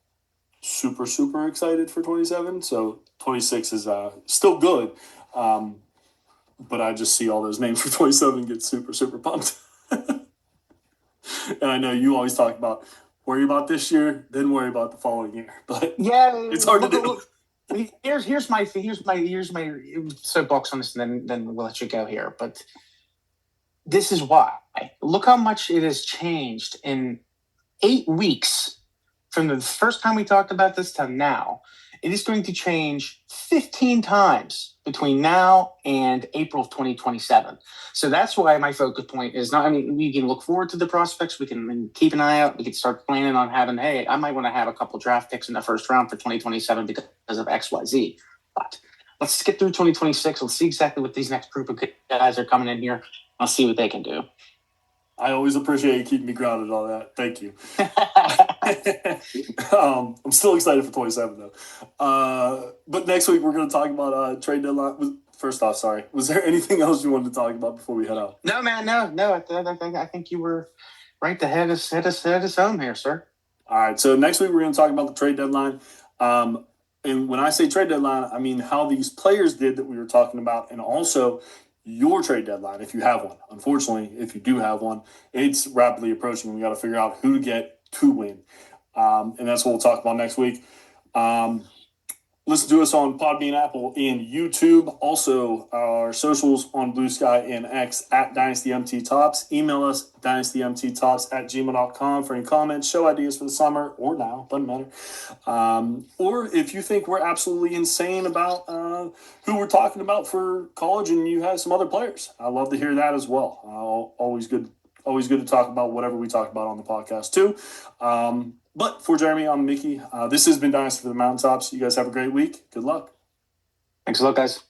super, super excited for 27. So 26 is still good. But I just see all those names for 27 and get super, super pumped. And I know you always talk about worry about this year, then worry about the following year. But yeah, it's hard to do. Here's my soapbox on this, and then we'll let you go here. But this is why. Look how much it has changed in 8 weeks from the first time we talked about this to now. It is going to change 15 times between now and April of 2027. So that's why my focus point is not, I mean, we can look forward to the prospects. We can keep an eye out. We can start planning on having, hey, I might want to have a couple draft picks in the first round for 2027 because of XYZ. But let's get through 2026. Let's see exactly what these next group of guys are coming in here. I'll see what they can do. I always appreciate you keeping me grounded on that. Thank you. I'm still excited for 27 though. But next week we're going to talk about trade deadline. First off, sorry. Was there anything else you wanted to talk about before we head out? No, man, no. I think you were right to head us home here, sir. All right. So next week we're going to talk about the trade deadline. And when I say trade deadline, I mean how these players did that we were talking about, and also your trade deadline if you have one. Unfortunately, if you do have one, it's rapidly approaching. We got to figure out who to get to win. And that's what we'll talk about next week. Listen to us on Podbean, Apple, and YouTube. Also, our socials on Blue Sky and X at dynastymttops. Email us, dynastymttops@gmail.com for any comments, show ideas for the summer or now, doesn't matter. Or if you think we're absolutely insane about who we're talking about for college and you have some other players, I'd love to hear that as well. Always good to talk about whatever we talk about on the podcast too. But for Jeremy, I'm Mickey. This has been Dynasty for the Mountaintops. You guys have a great week. Good luck. Thanks a lot, guys.